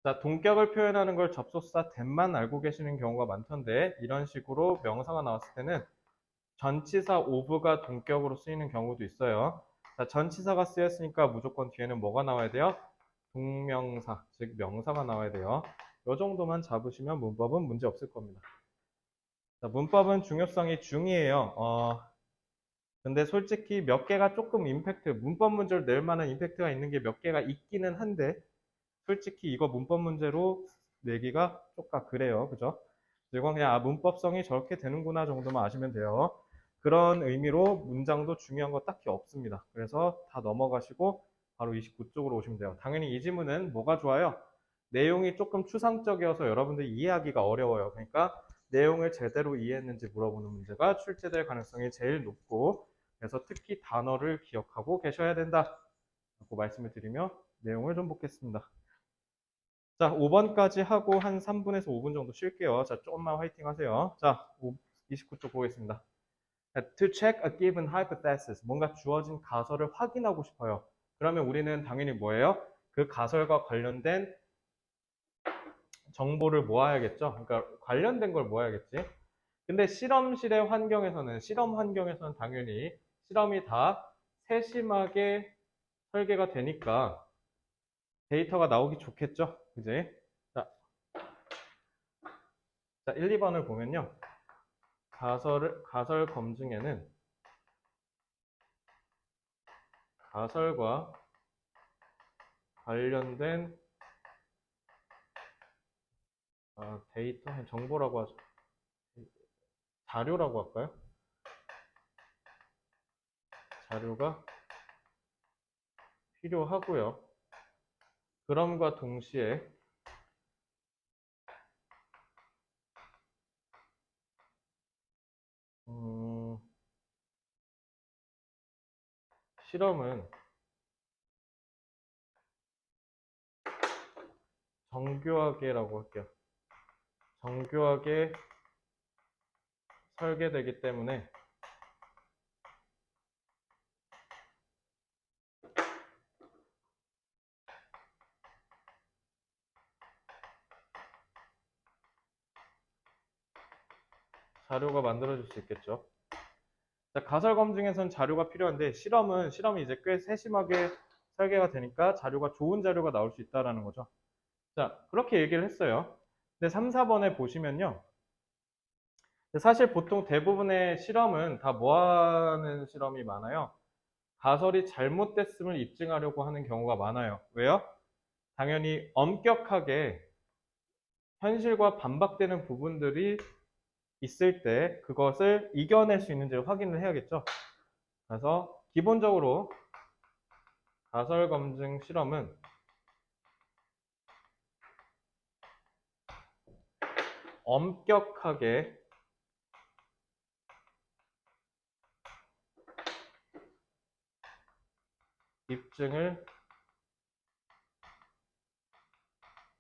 자, 동격을 표현하는 걸 접속사 that만 알고 계시는 경우가 많던데 이런 식으로 명사가 나왔을 때는 전치사 of가 동격으로 쓰이는 경우도 있어요. 자, 전치사가 쓰였으니까 무조건 뒤에는 뭐가 나와야 돼요? 동명사, 즉 명사가 나와야 돼요. 이 정도만 잡으시면 문법은 문제 없을 겁니다. 자, 문법은 중요성이 중이에요. 근데 솔직히 몇 개가 조금 문법 문제를 낼 만한 임팩트가 있는 게 몇 개가 있기는 한데 솔직히 이거 문법 문제로 내기가 조금 그래요. 그죠? 이건 그냥 문법성이 저렇게 되는구나 정도만 아시면 돼요. 그런 의미로 문장도 중요한 거 딱히 없습니다. 그래서 다 넘어가시고 바로 29쪽으로 오시면 돼요. 당연히 이 지문은 뭐가 좋아요? 내용이 조금 추상적이어서 여러분들이 이해하기가 어려워요. 그러니까 내용을 제대로 이해했는지 물어보는 문제가 출제될 가능성이 제일 높고 그래서 특히 단어를 기억하고 계셔야 된다. 라고 말씀을 드리며 내용을 좀 보겠습니다. 자, 5번까지 하고 한 3분에서 5분 정도 쉴게요. 자, 조금만 화이팅 하세요. 자, 29쪽 보겠습니다. To check a given hypothesis. 뭔가 주어진 가설을 확인하고 싶어요. 그러면 우리는 당연히 뭐예요? 그 가설과 관련된 정보를 모아야겠죠? 그러니까 관련된 걸 모아야겠지? 근데 실험 환경에서는 당연히 실험이 다 세심하게 설계가 되니까 데이터가 나오기 좋겠죠? 그지? 자, 1, 2번을 보면요. 가설 검증에는 가설과 관련된 데이터, 정보라고 하죠. 자료라고 할까요? 자료가 필요하고요. 그럼과 동시에 실험은 정교하게라고 할게요. 정교하게 설계되기 때문에 자료가 만들어질 수 있겠죠. 자, 가설 검증에서는 자료가 필요한데 실험이 이제 꽤 세심하게 설계가 되니까 좋은 자료가 나올 수 있다라는 거죠. 자, 그렇게 얘기를 했어요. 근데 3, 4번에 보시면요. 사실 보통 대부분의 실험은 다 뭐 하는 실험이 많아요? 가설이 잘못됐음을 입증하려고 하는 경우가 많아요. 왜요? 당연히 엄격하게 현실과 반박되는 부분들이 있을 때 그것을 이겨낼 수 있는지를 확인을 해야겠죠. 그래서 기본적으로 가설 검증 실험은 엄격하게 입증을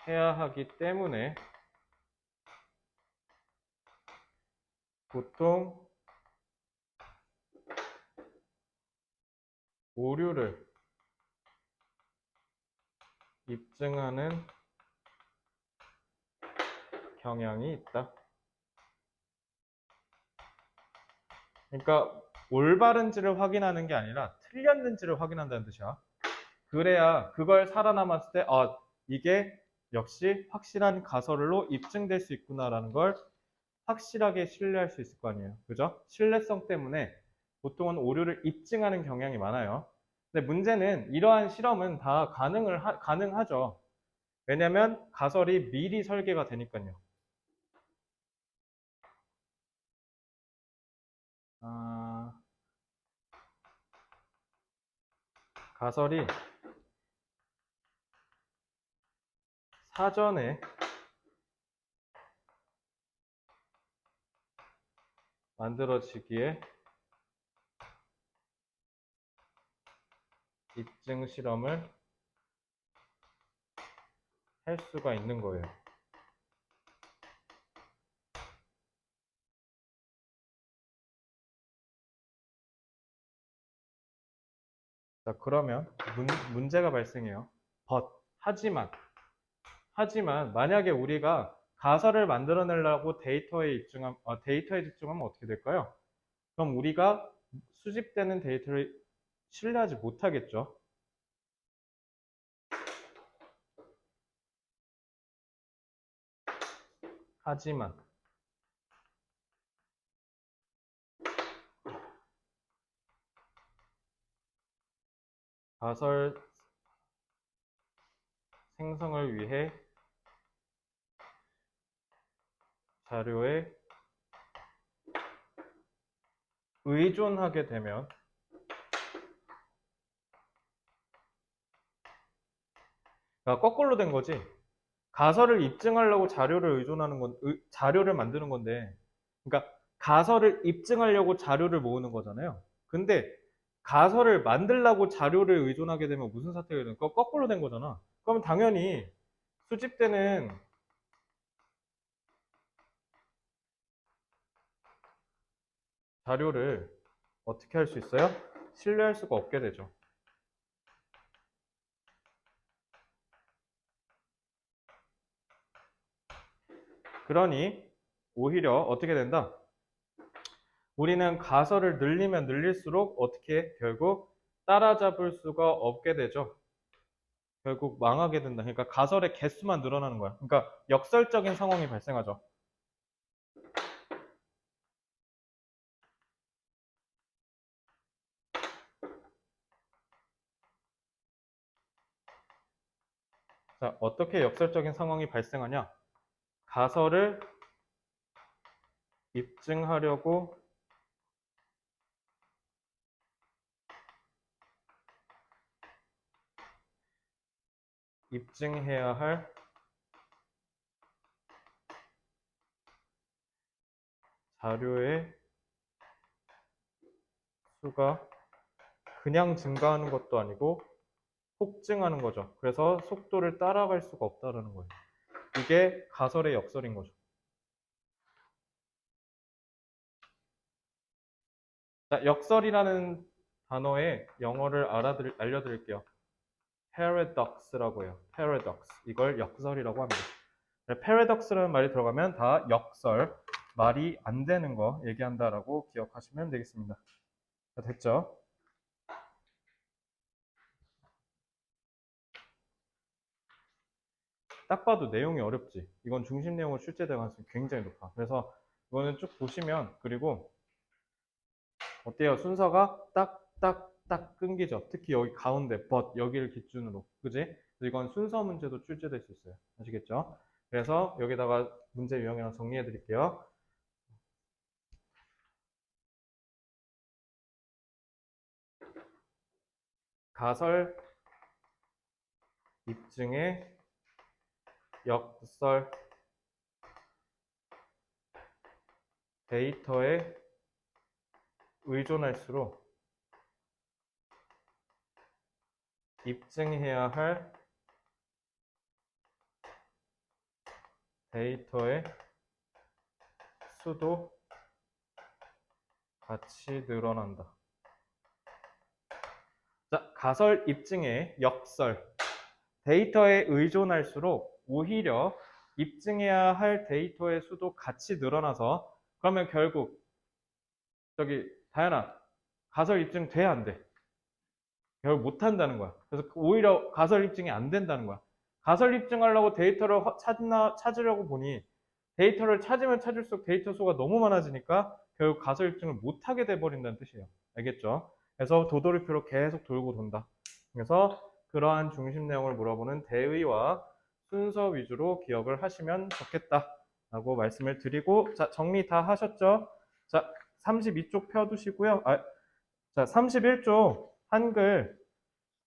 해야 하기 때문에 보통 오류를 입증하는 경향이 있다. 그러니까 올바른지를 확인하는 게 아니라 틀렸는지를 확인한다는 뜻이야. 그래야 그걸 살아남았을 때 이게 역시 확실한 가설로 입증될 수 있구나라는 걸 확실하게 신뢰할 수 있을 거 아니에요. 그죠? 신뢰성 때문에 보통은 오류를 입증하는 경향이 많아요. 근데 문제는 이러한 실험은 다 가능하죠. 왜냐면 가설이 미리 설계가 되니까요. 가설이 사전에 만들어지기에 입증 실험을 할 수가 있는 거예요. 자, 그러면 문제가 발생해요. 하지만 만약에 우리가 가설을 만들어내려고 데이터에 집중하면 어떻게 될까요? 그럼 우리가 수집되는 데이터를 신뢰하지 못하겠죠. 하지만 가설 생성을 위해 자료에 의존하게 되면 그러니까 거꾸로 된 거지. 가설을 입증하려고 자료를 만드는 건데, 그러니까 가설을 입증하려고 자료를 모으는 거잖아요. 근데 가설을 만들려고 자료를 의존하게 되면 무슨 사태가 되니까 거꾸로 된 거잖아. 그럼 당연히 수집되는 자료를 어떻게 할 수 있어요? 신뢰할 수가 없게 되죠. 그러니 오히려 어떻게 된다? 우리는 가설을 늘리면 늘릴수록 어떻게 결국 따라잡을 수가 없게 되죠. 결국 망하게 된다. 그러니까 가설의 개수만 늘어나는 거야. 그러니까 역설적인 상황이 발생하죠. 자, 어떻게 역설적인 상황이 발생하냐? 가설을 입증하려고 입증해야 할 자료의 수가 그냥 증가하는 것도 아니고 폭증하는 거죠. 그래서 속도를 따라갈 수가 없다는 거예요. 이게 가설의 역설인 거죠. 자, 역설이라는 단어의 영어를 알려드릴게요. paradox라고 해요. paradox. 이걸 역설이라고 합니다. paradox라는 말이 들어가면 다 역설, 말이 안 되는 거 얘기한다라고 기억하시면 되겠습니다. 자, 됐죠? 딱 봐도 내용이 어렵지. 이건 중심 내용을 출제될 가능성이 굉장히 높아. 그래서 이거는 쭉 보시면, 그리고 어때요? 순서가 딱 끊기죠. 특히 여기 가운데 여기를 기준으로, 그지? 그래서 이건 순서 문제도 출제될 수 있어요. 아시겠죠? 그래서 여기다가 문제 유형이랑 정리해 드릴게요. 가설 입증의 역설 데이터에 의존할수록 입증해야 할 데이터의 수도 같이 늘어난다. 자, 가설 입증의 역설 데이터에 의존할수록 오히려 입증해야 할 데이터의 수도 같이 늘어나서 그러면 결국 저기 다현아 가설 입증 돼 안 돼? 결국 못 한다는 거야. 그래서 오히려 가설 입증이 안 된다는 거야. 가설 입증하려고 데이터를 찾으려고 보니 데이터를 찾으면 찾을수록 데이터 수가 너무 많아지니까 결국 가설 입증을 못 하게 돼 버린다는 뜻이에요. 알겠죠? 그래서 도돌이표로 계속 돌고 돈다. 그래서 그러한 중심 내용을 물어보는 대의와 순서 위주로 기억을 하시면 좋겠다라고 말씀을 드리고, 자, 정리 다 하셨죠? 자, 32쪽 펴두시고요. 자, 31쪽 한글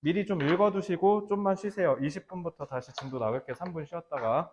미리 좀 읽어두시고 좀만 쉬세요. 20분부터 다시 진도 나갈게요. 3분 쉬었다가.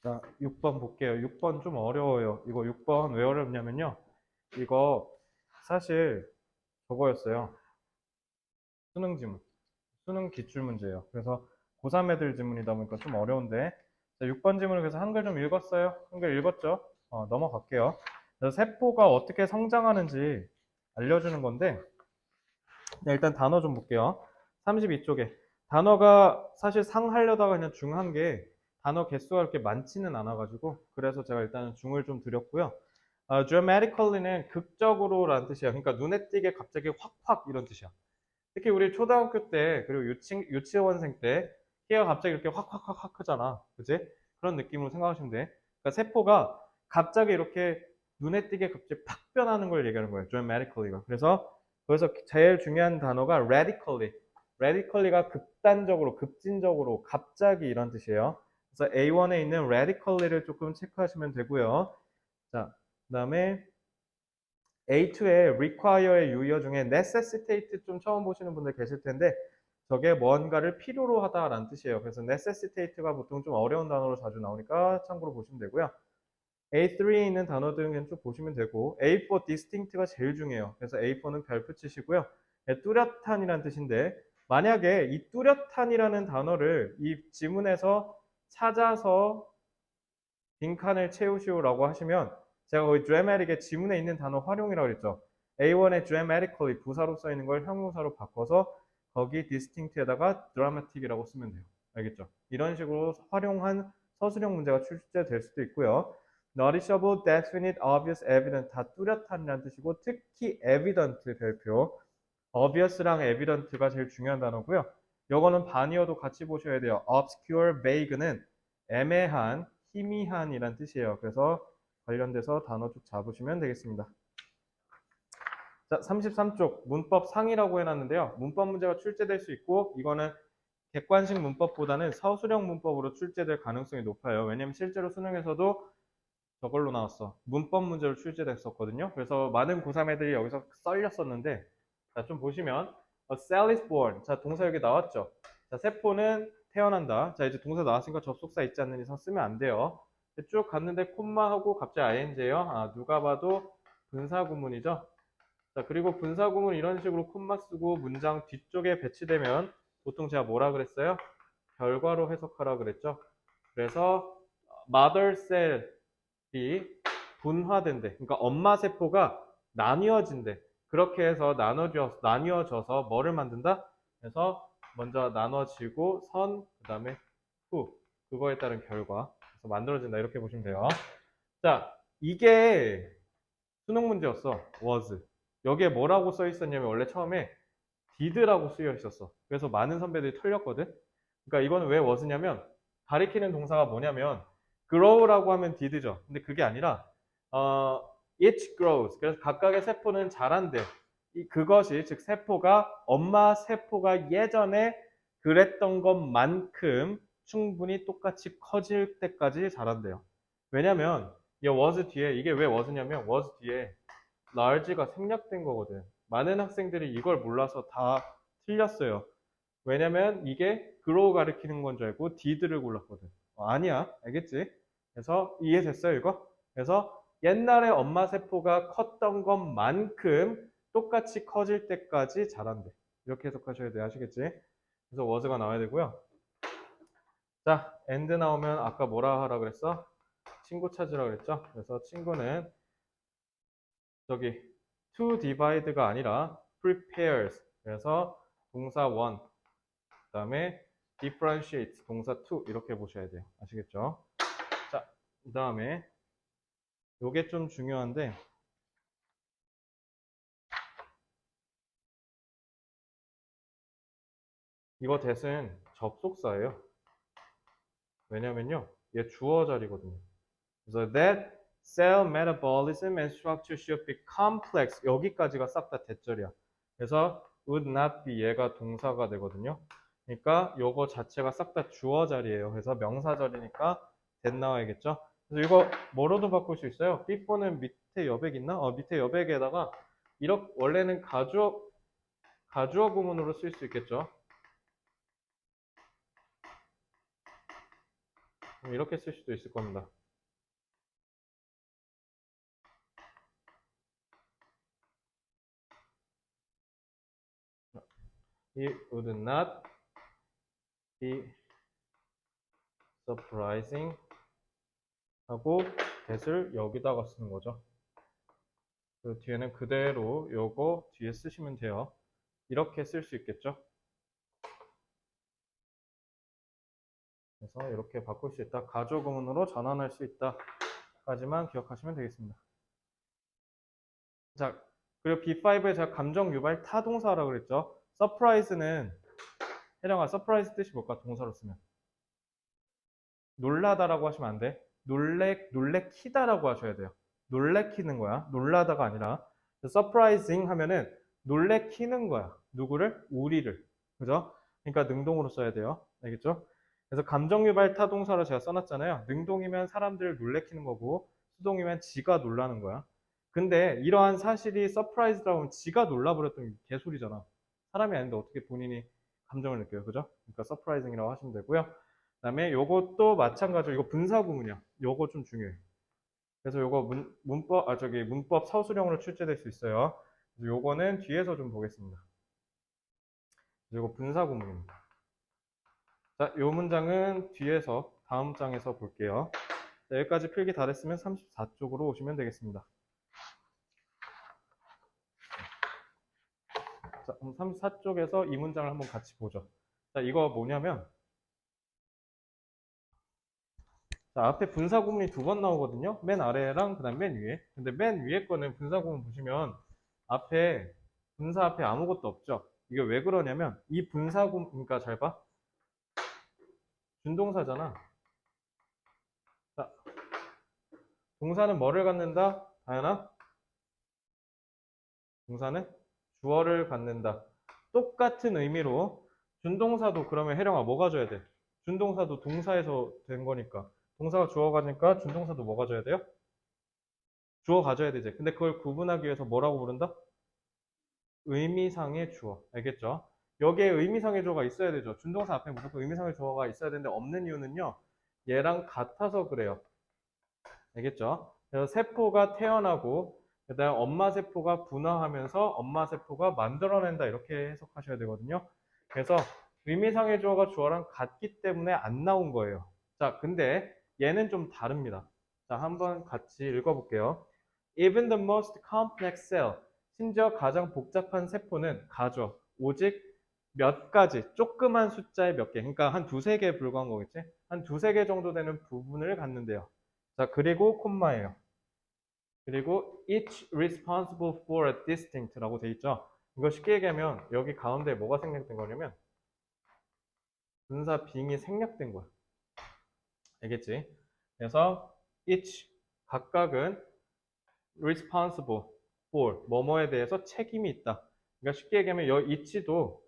자, 6번 볼게요. 6번 좀 어려워요. 이거 6번 왜 어렵냐면요. 이거 사실 저거였어요. 수능 지문. 수능 기출 문제예요. 그래서 고3 애들 지문이다 보니까 좀 어려운데. 자, 6번 지문을 그래서 한글 좀 읽었어요. 한글 읽었죠? 넘어갈게요. 그래서 세포가 어떻게 성장하는지 알려주는 건데, 네, 일단 단어 좀 볼게요. 32쪽에. 단어가 사실 상하려다가 그냥 중한 게 단어 개수가 그렇게 많지는 않아가지고 그래서 제가 일단은 중을 좀 드렸고요. dramatically는 극적으로 라는 뜻이야. 그러니까 눈에 띄게 갑자기 확확 이런 뜻이야. 특히 우리 초등학교 때 그리고 유치원생 때 키가 갑자기 이렇게 확확확 하잖아. 그지? 그런 느낌으로 생각하시면 돼. 그러니까 세포가 갑자기 이렇게 눈에 띄게 갑자기 팍 변하는 걸 얘기하는 거예요. dramatically가. 그래서 거기서 제일 중요한 단어가 radically. radically가 극단적으로, 급진적으로, 갑자기 이런 뜻이에요. 그래서 A1에 있는 radically를 조금 체크하시면 되고요. 자, 그다음에 A2의 require의 유의어 중에 necessitate 좀 처음 보시는 분들 계실 텐데 저게 뭔가를 필요로 하다라는 뜻이에요. 그래서 necessitate가 보통 좀 어려운 단어로 자주 나오니까 참고로 보시면 되고요. A3에 있는 단어들은 쭉 보시면 되고 A4 distinct가 제일 중요해요. 그래서 A4는 별표 치시고요. 뚜렷한이라는 뜻인데 만약에 이 뚜렷한이라는 단어를 이 지문에서 찾아서 빈칸을 채우시오라고 하시면 제가 거기 dramatic의 지문에 있는 단어 활용이라고 그랬죠. A1에 dramatically 부사로 써 있는 걸 형용사로 바꿔서 거기 distinct에다가 dramatic이라고 쓰면 돼요. 알겠죠? 이런 식으로 활용한 서술형 문제가 출제될 수도 있고요. noticeable, definite, obvious, evident 다 뚜렷한이라는 뜻이고 특히 evident 별표 obvious랑 evident가 제일 중요한 단어고요. 요거는 반이어도 같이 보셔야 돼요. obscure, vague는 애매한, 희미한이란 뜻이에요. 그래서 관련돼서 단어 쭉 잡으시면 되겠습니다. 자, 33쪽 문법 상이라고 해놨는데요. 문법 문제가 출제될 수 있고 이거는 객관식 문법보다는 서술형 문법으로 출제될 가능성이 높아요. 왜냐면 실제로 수능에서도 저걸로 나왔어. 문법 문제로 출제됐었거든요. 그래서 많은 고3 애들이 여기서 썰렸었는데 자, 좀 보시면 A cell is born. 자, 동사 여기 나왔죠. 자, 세포는 태어난다. 자, 이제 동사 나왔으니까 접속사 있지 않는 이상 쓰면 안 돼요. 쭉 갔는데 콤마하고 갑자기 ing예요. 아, 누가 봐도 분사구문이죠. 자, 그리고 분사구문 이런 식으로 콤마 쓰고 문장 뒤쪽에 배치되면 보통 제가 뭐라 그랬어요? 결과로 해석하라 그랬죠. 그래서 mother cell이 분화된대. 그러니까 엄마 세포가 나뉘어진대. 그렇게 해서 나뉘어져서 뭐를 만든다? 그래서 먼저 나눠지고 선, 그 다음에 후. 그거에 따른 결과. 그래서 만들어진다. 이렇게 보시면 돼요. 자, 이게 수능 문제였어. was. 여기에 뭐라고 써 있었냐면 원래 처음에 did라고 쓰여 있었어. 그래서 많은 선배들이 틀렸거든. 그러니까 이거는 왜 was냐면 가리키는 동사가 뭐냐면 grow라고 하면 did죠. 근데 그게 아니라 it grows. 그래서 각각의 세포는 자란대. 그것이 즉 세포가 엄마 세포가 예전에 그랬던 것만큼 충분히 똑같이 커질 때까지 자란대요. 왜냐면 이 was 뒤에 이게 왜 was냐면 was 뒤에 large가 생략된 거거든. 많은 학생들이 이걸 몰라서 다 틀렸어요. 왜냐면 이게 grow 가리키는 건 줄 알고 did를 골랐거든. 아니야. 알겠지? 그래서 이해됐어요, 이거? 그래서 옛날에 엄마 세포가 컸던 것만큼 똑같이 커질 때까지 자란대. 이렇게 해석하셔야 돼요. 아시겠지? 그래서 was가 나와야 되고요. 자, and 나오면 아까 뭐라 하라 그랬어? 친구 찾으라 그랬죠? 그래서 친구는 저기 to divide가 아니라 prepares. 그래서 동사 one, 그 다음에 differentiate, 동사 two 이렇게 보셔야 돼요. 아시겠죠? 자, 그 다음에 요게 좀 중요한데 이거 that은 접속사예요. 왜냐면요, 얘 주어 자리거든요. 그래서 that cell metabolism and structure should be complex. 여기까지가 싹 다 대절이야. 그래서 would not be 얘가 동사가 되거든요. 그러니까 요거 자체가 싹 다 주어 자리예요. 그래서 명사절이니까 that 나와야겠죠. 그래서 이거 뭐로도 바꿀 수 있어요. B번은 밑에 여백 있나? 밑에 여백에다가 이렇게 원래는 가주어 구문으로 쓸 수 있겠죠. 이렇게 쓸 수도 있을 겁니다. It would not be surprising 하고 that을 여기다가 쓰는 거죠. 그 뒤에는 그대로 요거 뒤에 쓰시면 돼요. 이렇게 쓸 수 있겠죠. 그래서 이렇게 바꿀 수 있다. 가조구문으로 전환할 수 있다. 까지만 기억하시면 되겠습니다. 자, 그리고 B5에 제가 감정 유발 타동사라고 그랬죠. surprise는 혜령아, surprise 뜻이 뭘까? 동사로 쓰면 놀라다라고 하시면 안 돼. 놀래키다라고 하셔야 돼요. 놀래키는 거야. 놀라다가 아니라. surprising 하면은 놀래키는 거야. 누구를? 우리를. 그죠? 그러니까 능동으로 써야 돼요. 알겠죠? 그래서 감정 유발 타동사로 제가 써놨잖아요. 능동이면 사람들을 놀래키는 거고 수동이면 지가 놀라는 거야. 근데 이러한 사실이 surprise라고 하면 지가 놀라버렸던 개소리잖아. 사람이 아닌데 어떻게 본인이 감정을 느껴요. 그죠? 그러니까 surprising이라고 하시면 되고요. 그다음에 요것도 마찬가지로 이거 분사구문이야. 요거 좀 중요해. 그래서 요거 문법 서술형으로 출제될 수 있어요. 그래서 요거는 뒤에서 좀 보겠습니다. 요거 분사구문입니다. 자, 요 문장은 뒤에서 다음 장에서 볼게요. 자, 여기까지 필기 다 됐으면 34쪽으로 오시면 되겠습니다. 자, 그럼 34쪽에서 이 문장을 한번 같이 보죠. 자, 이거 뭐냐면 자, 앞에 분사구문이 두 번 나오거든요. 맨 아래랑 그다음 맨 위에. 근데 맨 위에 거는 분사구문 보시면 앞에 분사 앞에 아무것도 없죠. 이게 왜 그러냐면 이 분사구문 그러니까 잘 봐. 준동사잖아. 자, 동사는 뭐를 갖는다? 다현아? 동사는 주어를 갖는다. 똑같은 의미로 준동사도 그러면 혜령아 뭐 가져야 돼? 준동사도 동사에서 된 거니까. 동사가 주어 가니까 준동사도 뭐 가져야 돼요? 주어 가져야 되지. 근데 그걸 구분하기 위해서 뭐라고 부른다? 의미상의 주어. 알겠죠? 여기에 의미상의 주어가 있어야 되죠. 준동사 앞에 무조건 의미상의 주어가 있어야 되는데 없는 이유는요. 얘랑 같아서 그래요. 알겠죠? 그래서 세포가 태어나고 그다음 엄마 세포가 분화하면서 엄마 세포가 만들어낸다 이렇게 해석하셔야 되거든요. 그래서 의미상의 주어가 주어랑 같기 때문에 안 나온 거예요. 자, 근데 얘는 좀 다릅니다. 자, 한번 같이 읽어볼게요. Even the most complex cell, 심지어 가장 복잡한 세포는 가져. 오직 몇 가지, 조그만 숫자의 몇 개, 그러니까 한 두세 개에 불과한 거겠지? 한 두세 개 정도 되는 부분을 갖는데요. 자, 그리고 콤마예요. 그리고 each responsible for a distinct라고 돼 있죠. 이거 쉽게 얘기하면 여기 가운데 뭐가 생략된 거냐면 분사 being이 생략된 거야. 알겠지? 그래서 each 각각은 responsible for 뭐뭐에 대해서 책임이 있다. 그러니까 쉽게 얘기하면 여 each도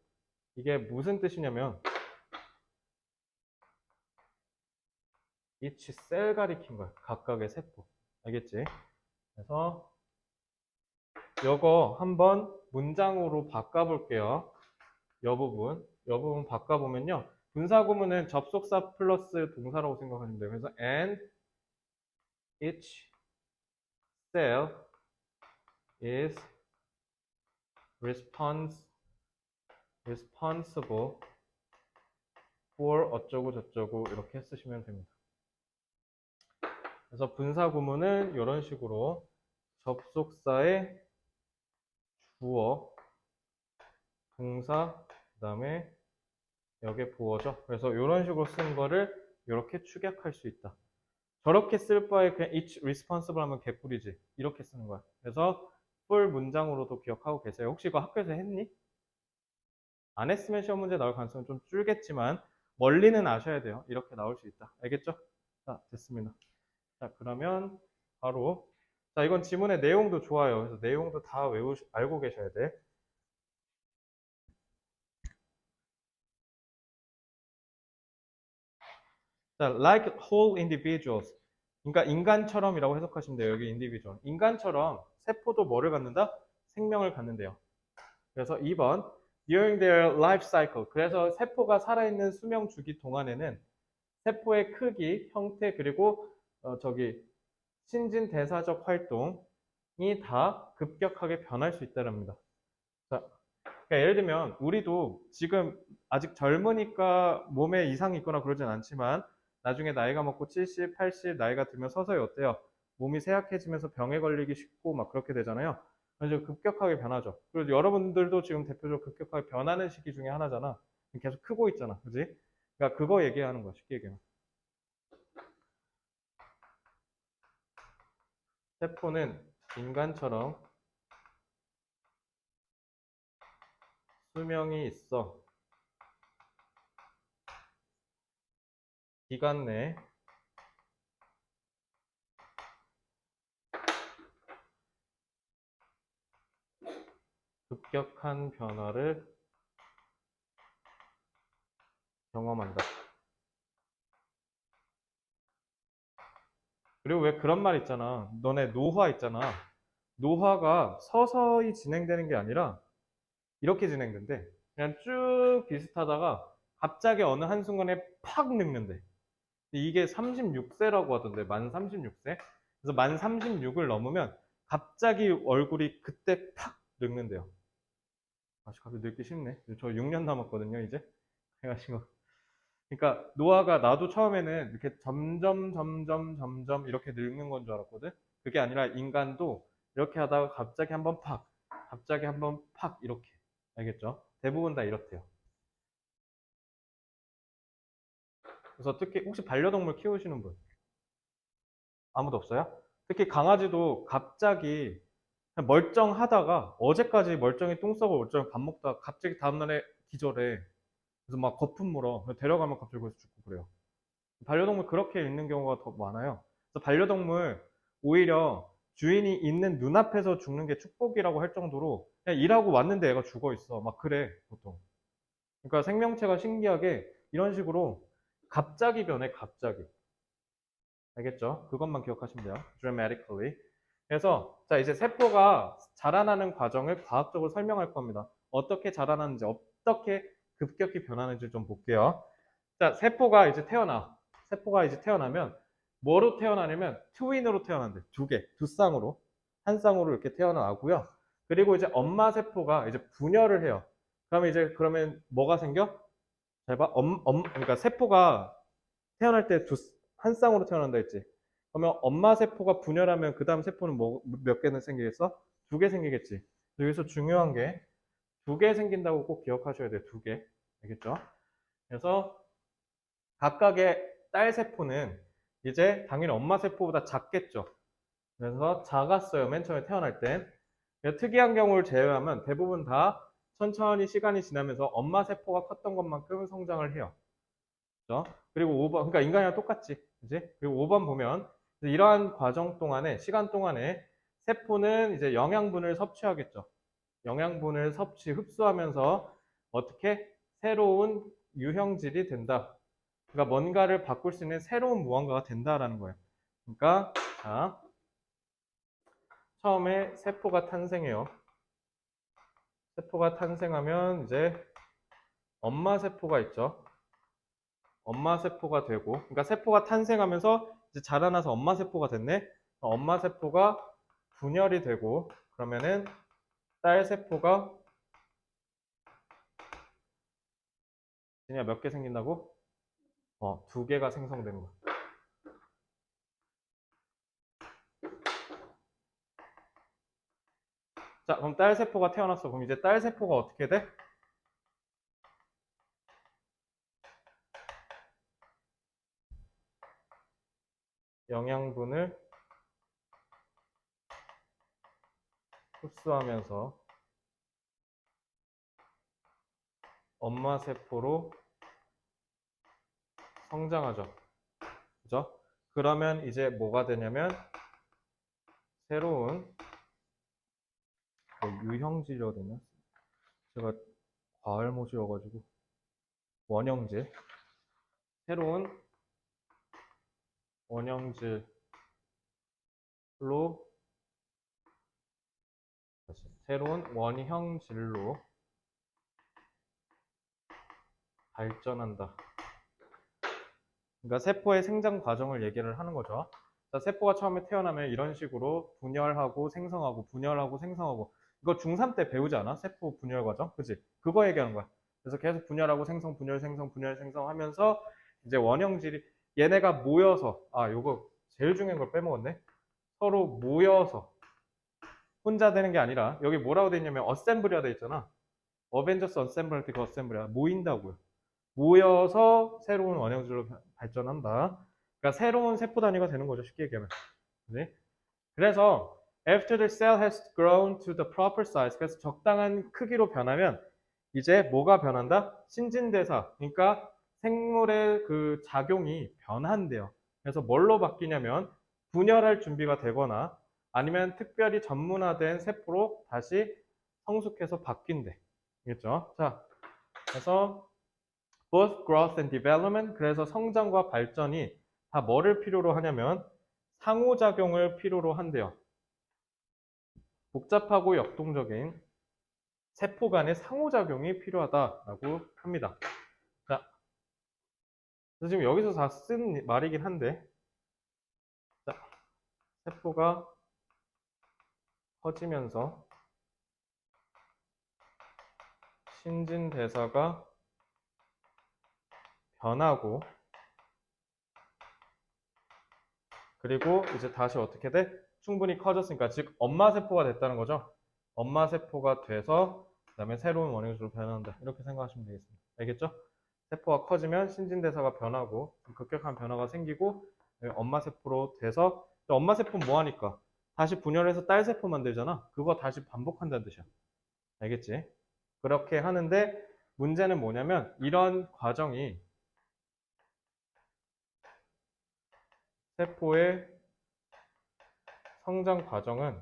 이게 무슨 뜻이냐면 each 셀 가리킨 거야. 각각의 세포. 알겠지? 그래서 요거 한번 문장으로 바꿔볼게요. 요 부분 바꿔보면요. 분사구문은 접속사 플러스 동사라고 생각하시면 돼요. 그래서 and each cell is responsible for 어쩌고 저쩌고 이렇게 쓰시면 됩니다. 그래서 분사구문은 이런 식으로 접속사의 주어, 동사, 그 다음에 여기에 보어죠. 그래서 이런 식으로 쓴 거를 이렇게 축약할 수 있다. 저렇게 쓸 바에 그냥 each responsible 하면 개꿀이지. 이렇게 쓰는 거야. 그래서 full 문장으로도 기억하고 계세요. 혹시 이거 학교에서 했니? 안 했으면 시험 문제 나올 가능성은 좀 줄겠지만 원리는 아셔야 돼요. 이렇게 나올 수 있다. 알겠죠? 자, 됐습니다. 자, 그러면 바로 자, 이건 지문의 내용도 좋아요. 그래서 내용도 다 알고 계셔야 돼. 자, like whole individuals. 그러니까 인간처럼이라고 해석하시면 돼요. 여기 individual. 인간처럼 세포도 뭐를 갖는다? 생명을 갖는데요. 그래서 2번 during their life cycle. 그래서 세포가 살아있는 수명 주기 동안에는 세포의 크기, 형태 그리고 신진대사적 활동이 다 급격하게 변할 수 있다랍니다. 자, 그러니까 예를 들면 우리도 지금 아직 젊으니까 몸에 이상이 있거나 그러진 않지만 나중에 나이가 먹고 70, 80 나이가 들면 서서히 어때요? 몸이 쇠약해지면서 병에 걸리기 쉽고 막 그렇게 되잖아요. 그래서 급격하게 변하죠. 그리고 여러분들도 지금 대표적으로 급격하게 변하는 시기 중에 하나잖아. 계속 크고 있잖아. 그지? 그러니까 그거 얘기하는 거야. 쉽게 얘기하면. 세포는 인간처럼 수명이 있어. 기간 내 급격한 변화를 경험한다. 그리고 왜 그런 말 있잖아. 너네 노화 있잖아. 노화가 서서히 진행되는 게 아니라 이렇게 진행된대. 그냥 쭉 비슷하다가 갑자기 어느 한순간에 팍 늙는데. 이게 36세라고 하던데, 만 36세? 그래서 만 36을 넘으면 갑자기 얼굴이 그때 팍 늙는데요. 아직 갑자기 늙기 쉽네. 저 6년 남았거든요, 이제. 해가지고. 그러니까 노화가 나도 처음에는 이렇게 점점 이렇게 늙는 건 줄 알았거든. 그게 아니라 인간도 이렇게 하다가 갑자기 한번 팍, 갑자기 한번 팍 이렇게. 알겠죠? 대부분 다 이렇대요. 그래서 특히 혹시 반려동물 키우시는 분 아무도 없어요? 특히 강아지도 갑자기 그냥 멀쩡하다가 어제까지 멀쩡히 똥 싸고 멀쩡히 밥 먹다가 갑자기 다음날에 기절해. 그래서 막 거품 물어. 데려가면 갑자기 거기서 죽고 그래요. 반려동물 그렇게 있는 경우가 더 많아요. 그래서 반려동물 오히려 주인이 있는 눈앞에서 죽는 게 축복이라고 할 정도로 그냥 일하고 왔는데 애가 죽어 있어. 막 그래, 보통. 그러니까 생명체가 신기하게 이런 식으로 갑자기 변해, 갑자기. 알겠죠? 그것만 기억하시면 돼요. dramatically. 그래서 자 이제 세포가 자라나는 과정을 과학적으로 설명할 겁니다. 어떻게 자라나는지, 어떻게 급격히 변하는지 좀 볼게요. 자, 세포가 이제 태어나. 세포가 이제 태어나면 뭐로 태어나냐면 트윈으로 태어난대. 두 개, 두 쌍으로. 한 쌍으로 이렇게 태어나고요. 그리고 이제 엄마 세포가 이제 분열을 해요. 그러면 뭐가 생겨? 잘 봐. 그러니까 세포가 태어날 때 한 쌍으로 태어난다 했지. 그러면 엄마 세포가 분열하면 그 다음 세포는 몇 개는 생기겠어? 두 개 생기겠지. 여기서 중요한 게 두 개 생긴다고 꼭 기억하셔야 돼요. 두 개. 알겠죠? 그래서 각각의 딸 세포는 이제 당연히 엄마 세포보다 작겠죠. 그래서 작았어요. 맨 처음에 태어날 땐. 특이한 경우를 제외하면 대부분 다 천천히 시간이 지나면서 엄마 세포가 컸던 것만큼 성장을 해요. 그죠? 그리고 5번, 그러니까 인간이랑 똑같지. 그지? 그리고 5번 보면 이러한 과정 동안에, 시간 동안에 세포는 이제 영양분을 섭취하겠죠. 영양분을 흡수하면서 어떻게 새로운 유형질이 된다. 그러니까 뭔가를 바꿀 수 있는 새로운 무언가가 된다라는 거예요. 그러니까 자, 처음에 세포가 탄생해요. 세포가 탄생하면 이제 엄마 세포가 있죠. 엄마 세포가 되고, 그러니까 세포가 탄생하면서 이제 자라나서 엄마 세포가 됐네. 엄마 세포가 분열이 되고, 그러면은 딸 세포가 그냥 몇 개 생긴다고? 두 개가 생성되는 거야. 자, 그럼 딸 세포가 태어났어. 그럼 이제 딸 세포가 어떻게 돼? 영양분을 흡수하면서 엄마 세포로 성장하죠. 그죠? 그러면 이제 뭐가 되냐면 새로운 유형질이라고 되나? 제가 과알못이어가지고 원형질. 새로운 원형질로 새로운 원형질로 발전한다. 그러니까 세포의 생장 과정을 얘기를 하는 거죠. 자, 세포가 처음에 태어나면 이런 식으로 분열하고 생성하고 분열하고 생성하고 이거 중3 때 배우지 않아? 세포 분열 과정? 그치? 그거 얘기하는 거야. 그래서 계속 분열하고 생성, 분열, 생성, 분열, 생성 하면서 이제 원형질이 얘네가 모여서 요거 제일 중요한 걸 빼먹었네. 서로 모여서 혼자 되는 게 아니라 여기 뭐라고 돼 있냐면 어셈블리가 돼 있잖아. 어벤져스 어셈블 할 때 그 어셈블리야. 모인다고요. 모여서 새로운 원형질로 발전한다. 그러니까 새로운 세포 단위가 되는 거죠. 쉽게 얘기하면. 네? 그래서 after the cell has grown to the proper size, 그래서 적당한 크기로 변하면 이제 뭐가 변한다? 신진대사. 그러니까 생물의 그 작용이 변한대요. 그래서 뭘로 바뀌냐면 분열할 준비가 되거나 아니면 특별히 전문화된 세포로 다시 성숙해서 바뀐대. 알겠죠? 자, 그래서 both growth and development, 그래서 성장과 발전이 다 뭐를 필요로 하냐면 상호작용을 필요로 한대요. 복잡하고 역동적인 세포 간의 상호작용이 필요하다라고 합니다. 자, 그래서 지금 여기서 다 쓴 말이긴 한데, 자, 세포가 커지면서 신진대사가 변하고, 그리고 이제 다시 어떻게 돼? 충분히 커졌으니까, 즉 엄마 세포가 됐다는 거죠. 엄마 세포가 돼서 그다음에 새로운 원형으로 변한다. 이렇게 생각하시면 되겠습니다. 알겠죠? 세포가 커지면 신진대사가 변하고 급격한 변화가 생기고 엄마 세포로 돼서, 엄마 세포는 뭐 하니까? 다시 분열해서 딸 세포 만들잖아. 그거 다시 반복한다는 뜻이야. 알겠지? 그렇게 하는데 문제는 뭐냐면 이런 과정이 세포의 성장 과정은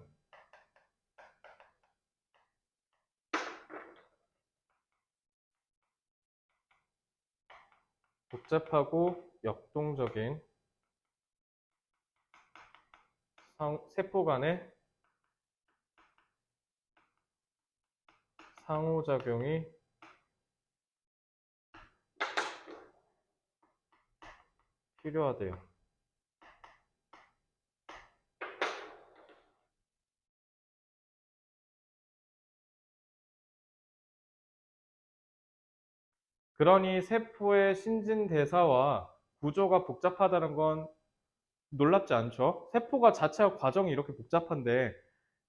복잡하고 역동적인 세포 간의 상호작용이 필요하대요. 그러니 세포의 신진대사와 구조가 복잡하다는 건 놀랍지 않죠? 세포가 자체와 과정이 이렇게 복잡한데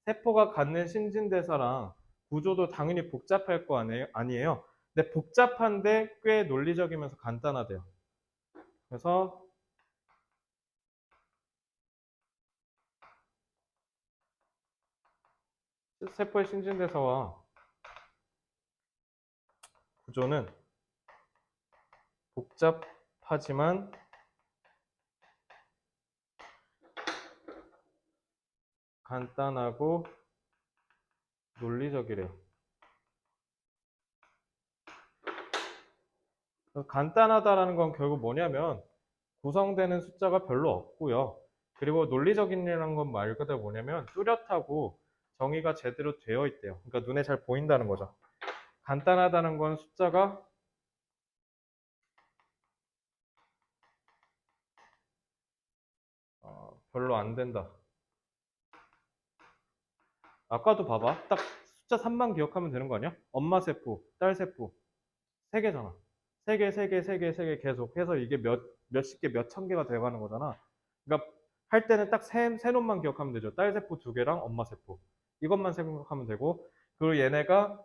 세포가 갖는 신진대사랑 구조도 당연히 복잡할 거 아니에요? 근데 복잡한데 꽤 논리적이면서 간단하대요. 그래서 세포의 신진대사와 구조는 복잡하지만 간단하고 논리적이래요. 간단하다라는 건 결국 뭐냐면 구성되는 숫자가 별로 없고요. 그리고 논리적인이라는 건 말 그대로 뭐냐면 뚜렷하고 정의가 제대로 되어 있대요. 그러니까 눈에 잘 보인다는 거죠. 간단하다는 건 숫자가 별로 안 된다. 아까도 봐봐. 딱 숫자 3만 기억하면 되는 거 아니야? 엄마 세포, 딸 세포. 세 개잖아. 세 개, 세 개, 세 개, 세 개 계속 해서 이게 몇십 개, 몇 천 개가 돼가는 거잖아. 그러니까 할 때는 딱 세 놈만 기억하면 되죠. 딸 세포 두 개랑 엄마 세포. 이것만 생각하면 되고, 그리고 얘네가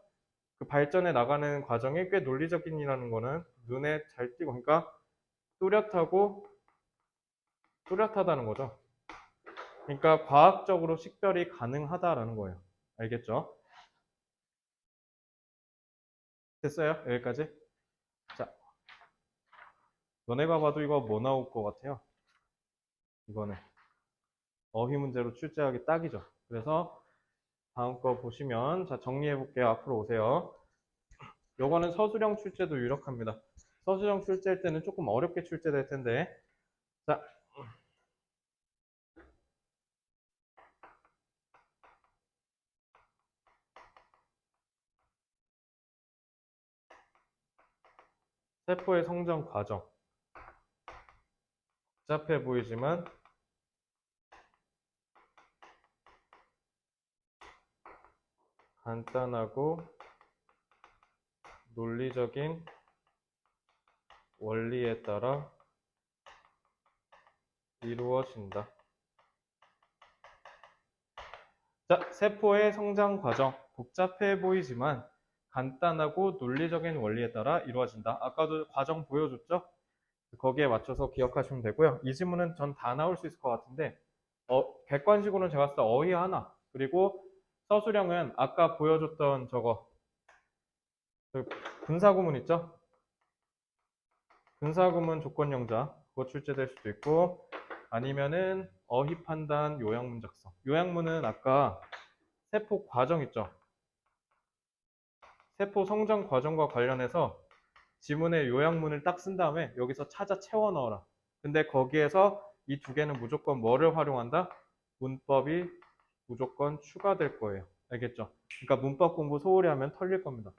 그 발전해 나가는 과정이 꽤 논리적인이라는 거는 눈에 잘 띄고, 그러니까 뚜렷하다는 거죠. 그러니까 과학적으로 식별이 가능하다라는 거예요. 알겠죠? 됐어요? 여기까지? 자, 너네가 봐도 이거 뭐 나올 것 같아요? 이거는 어휘 문제로 출제하기 딱이죠. 그래서 다음 거 보시면, 자, 정리해 볼게요. 앞으로 오세요. 요거는 서술형 출제도 유력합니다. 서술형 출제할 때는 조금 어렵게 출제될 텐데, 자, 세포의 성장 과정. 복잡해 보이지만 간단하고 논리적인 원리에 따라 이루어진다. 자, 세포의 성장 과정. 복잡해 보이지만 간단하고 논리적인 원리에 따라 이루어진다. 아까도 과정 보여줬죠? 거기에 맞춰서 기억하시면 되고요. 이 지문은 전 다 나올 수 있을 것 같은데, 객관식으로는 제가 봤을 때 어휘 하나, 그리고 서술형은 아까 보여줬던 저거, 그 분사구문 있죠? 분사구문 조건영자, 그거 출제될 수도 있고, 아니면은 어휘 판단 요약문 작성. 요약문은 아까 세포 과정 있죠? 세포 성장 과정과 관련해서 지문의 요약문을 딱 쓴 다음에 여기서 찾아 채워 넣어라. 근데 거기에서 이 두 개는 무조건 뭐를 활용한다? 문법이 무조건 추가될 거예요. 알겠죠? 그러니까 문법 공부 소홀히 하면 털릴 겁니다.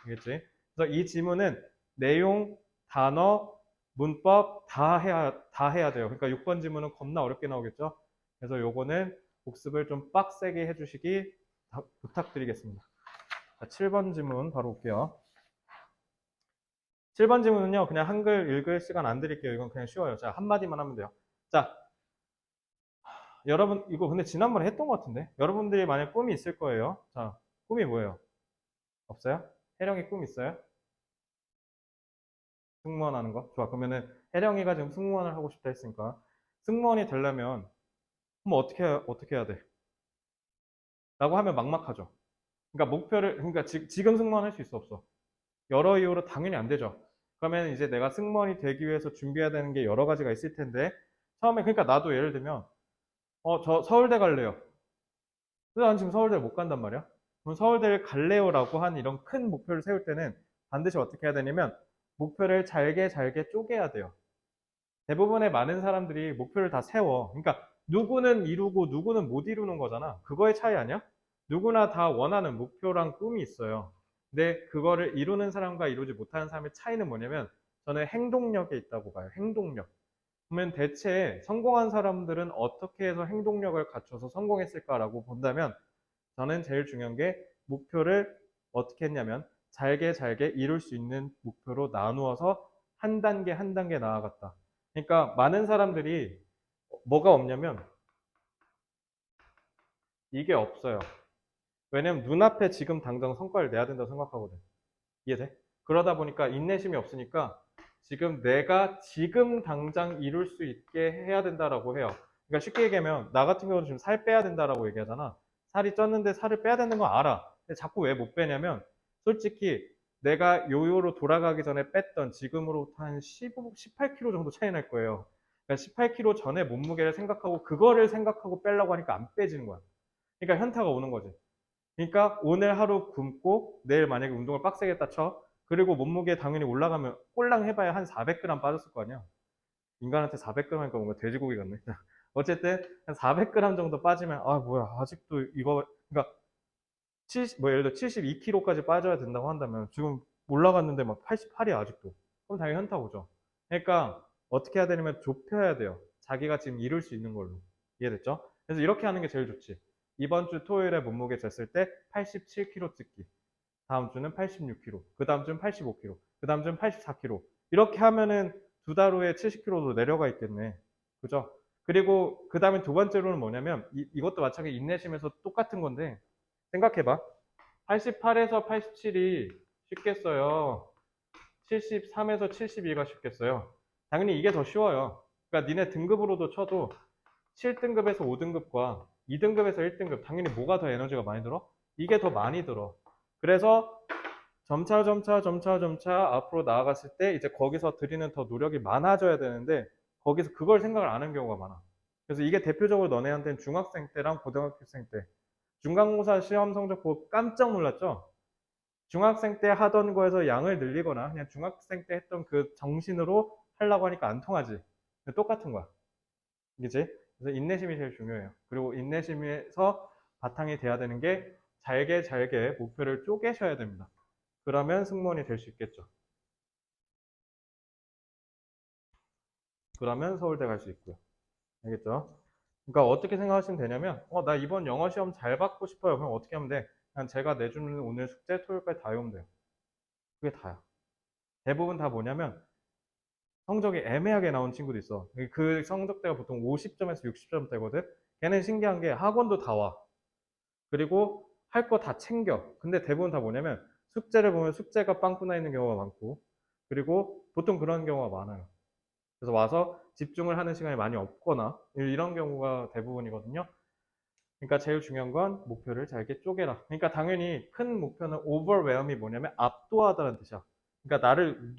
알겠지? 그래서 이 지문은 내용, 단어, 문법 다 해야 돼요. 그러니까 6번 지문은 겁나 어렵게 나오겠죠? 그래서 요거는 복습을 좀 빡세게 해주시기 부탁드리겠습니다. 자, 7번 지문 바로 볼게요. 7번 지문은요, 그냥 한글 읽을 시간 안 드릴게요. 이건 그냥 쉬워요. 자, 한마디만 하면 돼요. 자, 여러분, 이거 근데 지난번에 했던 것 같은데? 여러분들이 만약 꿈이 있을 거예요. 자, 꿈이 뭐예요? 없어요? 혜령이 꿈 있어요? 승무원 하는 거? 좋아. 그러면은 혜령이가 지금 승무원을 하고 싶다 했으니까 승무원이 되려면 그럼 어떻게 해야 돼? 라고 하면 막막하죠. 그러니까 그러니까 지금 승무원 할 수 있어, 없어? 여러 이유로 당연히 안 되죠. 그러면 이제 내가 승무원이 되기 위해서 준비해야 되는 게 여러 가지가 있을 텐데 처음에 그러니까 나도 예를 들면 저 서울대 갈래요. 근데 난 지금 서울대 못 간단 말이야. 그럼 서울대를 갈래요라고 한 이런 큰 목표를 세울 때는 반드시 어떻게 해야 되냐면 목표를 잘게 쪼개야 돼요. 대부분의 많은 사람들이 목표를 다 세워. 그러니까 누구는 이루고 누구는 못 이루는 거잖아. 그거의 차이 아니야? 누구나 다 원하는 목표랑 꿈이 있어요. 근데 그거를 이루는 사람과 이루지 못하는 사람의 차이는 뭐냐면 저는 행동력에 있다고 봐요. 행동력. 그러면 대체 성공한 사람들은 어떻게 해서 행동력을 갖춰서 성공했을까라고 본다면 저는 제일 중요한 게 목표를 어떻게 했냐면 잘게 이룰 수 있는 목표로 나누어서 한 단계 한 단계 나아갔다. 그러니까 많은 사람들이 뭐가 없냐면 이게 없어요. 왜냐면 눈앞에 지금 당장 성과를 내야 된다고 생각하거든. 이해돼? 그러다 보니까 인내심이 없으니까 지금 내가 지금 당장 이룰 수 있게 해야 된다라고 해요. 그러니까 쉽게 얘기하면 나 같은 경우는 지금 살 빼야 된다라고 얘기하잖아. 살이 쪘는데 살을 빼야 되는 거 알아. 근데 자꾸 왜 못 빼냐면 솔직히 내가 요요로 돌아가기 전에 뺐던 지금으로부터 한 15, 18kg 정도 차이 날 거예요. 그러니까 18kg 전에 몸무게를 생각하고 그거를 생각하고 빼려고 하니까 안 빼지는 거야. 그러니까 현타가 오는 거지. 그러니까 오늘 하루 굶고 내일 만약에 운동을 빡세게 했다 쳐. 그리고 몸무게 당연히 올라가면 꼴랑 해봐야 한 400g 빠졌을 거 아니야. 인간한테 400g 하니까 뭔가 돼지고기 같네. 어쨌든 한 400g 정도 빠지면 아 뭐야 아직도 이거 그러니까 뭐 예를 들어 72kg까지 빠져야 된다고 한다면 지금 올라갔는데 막 88이야 아직도. 그럼 당연히 현타 오죠. 그러니까 어떻게 해야 되냐면 좁혀야 돼요. 자기가 지금 이룰 수 있는 걸로. 이해됐죠? 그래서 이렇게 하는 게 제일 좋지. 이번 주 토요일에 몸무게 쟀을 때 87kg 찍기. 다음 주는 86kg. 그 다음 주는 85kg. 그 다음 주는 84kg. 이렇게 하면은 두 달 후에 70kg로 내려가 있겠네. 그죠? 그리고 그 다음에 두 번째로는 뭐냐면 이것도 마찬가지 인내심에서 똑같은 건데 생각해봐. 88에서 87이 쉽겠어요. 73에서 72가 쉽겠어요. 당연히 이게 더 쉬워요. 그러니까 니네 등급으로도 쳐도 7등급에서 5등급과 2등급에서 1등급 당연히 뭐가 더 에너지가 많이 들어? 이게 더 많이 들어. 그래서 점차 앞으로 나아갔을 때 이제 거기서 들이는 더 노력이 많아져야 되는데 거기서 그걸 생각을 안 하는 경우가 많아. 그래서 이게 대표적으로 너네한테는 중학생 때랑 고등학생 때 중간고사 시험 성적 보고 깜짝 놀랐죠? 중학생 때 하던 거에서 양을 늘리거나 그냥 중학생 때 했던 그 정신으로 하려고 하니까 안 통하지. 똑같은 거야. 그치? 그래서 인내심이 제일 중요해요. 그리고 인내심에서 바탕이 돼야 되는 게 잘게 목표를 쪼개셔야 됩니다. 그러면 승무원이 될 수 있겠죠. 그러면 서울대 갈 수 있고요. 알겠죠? 그러니까 어떻게 생각하시면 되냐면 나 이번 영어 시험 잘 받고 싶어요. 그럼 어떻게 하면 돼? 그냥 제가 내주는 오늘 숙제 토요일까지 다 외우면 돼요. 그게 다야. 대부분 다 뭐냐면 성적이 애매하게 나온 친구도 있어. 그 성적대가 보통 50점에서 60점대거든. 걔는 신기한 게 학원도 다 와. 그리고 할 거 다 챙겨. 근데 대부분 다 뭐냐면 숙제를 보면 숙제가 빵꾸 나 있는 경우가 많고 그리고 보통 그런 경우가 많아요. 그래서 와서 집중을 하는 시간이 많이 없거나 이런 경우가 대부분이거든요. 그러니까 제일 중요한 건 목표를 잘게 쪼개라. 그러니까 당연히 큰 목표는 overwhelm이 뭐냐면 압도하다는 뜻이야. 그러니까 나를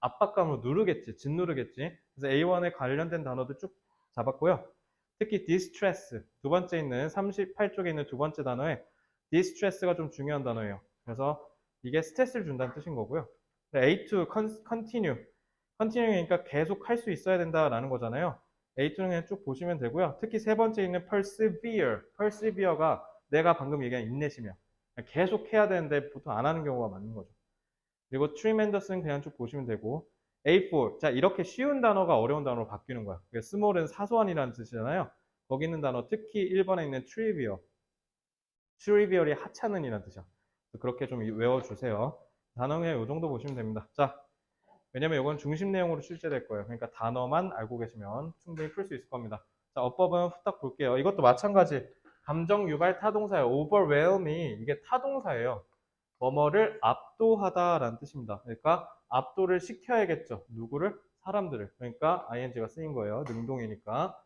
압박감으로 누르겠지, 짓누르겠지. 그래서 A1에 관련된 단어도 쭉 잡았고요. 특히 distress, 두 번째 있는 38쪽에 있는 두 번째 단어에 distress가 좀 중요한 단어예요. 그래서 이게 스트레스를 준다는 뜻인 거고요. A to continue. continuing이니까 계속 할 수 있어야 된다라는 거잖아요. A2는 그냥 쭉 보시면 되고요. 특히 세 번째 있는 persevere. persevere가 내가 방금 얘기한 인내심이야. 계속 해야 되는데 보통 안 하는 경우가 많은 거죠. 그리고 tremendous는 그냥 쭉 보시면 되고 A4. 자, 이렇게 쉬운 단어가 어려운 단어로 바뀌는 거야. small은 사소한이라는 뜻이잖아요. 거기 있는 단어 특히 1번에 있는 trivial. trivial이 하찮은이라는 뜻이야. 그렇게 좀 외워주세요. 단어는 이 정도 보시면 됩니다. 자, 왜냐면 이건 중심 내용으로 출제될 거예요. 그러니까 단어만 알고 계시면 충분히 풀 수 있을 겁니다. 자, 어법은 후딱 볼게요. 이것도 마찬가지. 감정 유발 타동사예요. overwhelm이 이게 타동사예요. 뭐뭐를 압도하다라는 뜻입니다. 그러니까 압도를 시켜야겠죠. 누구를? 사람들을. 그러니까 ing가 쓰인 거예요. 능동이니까.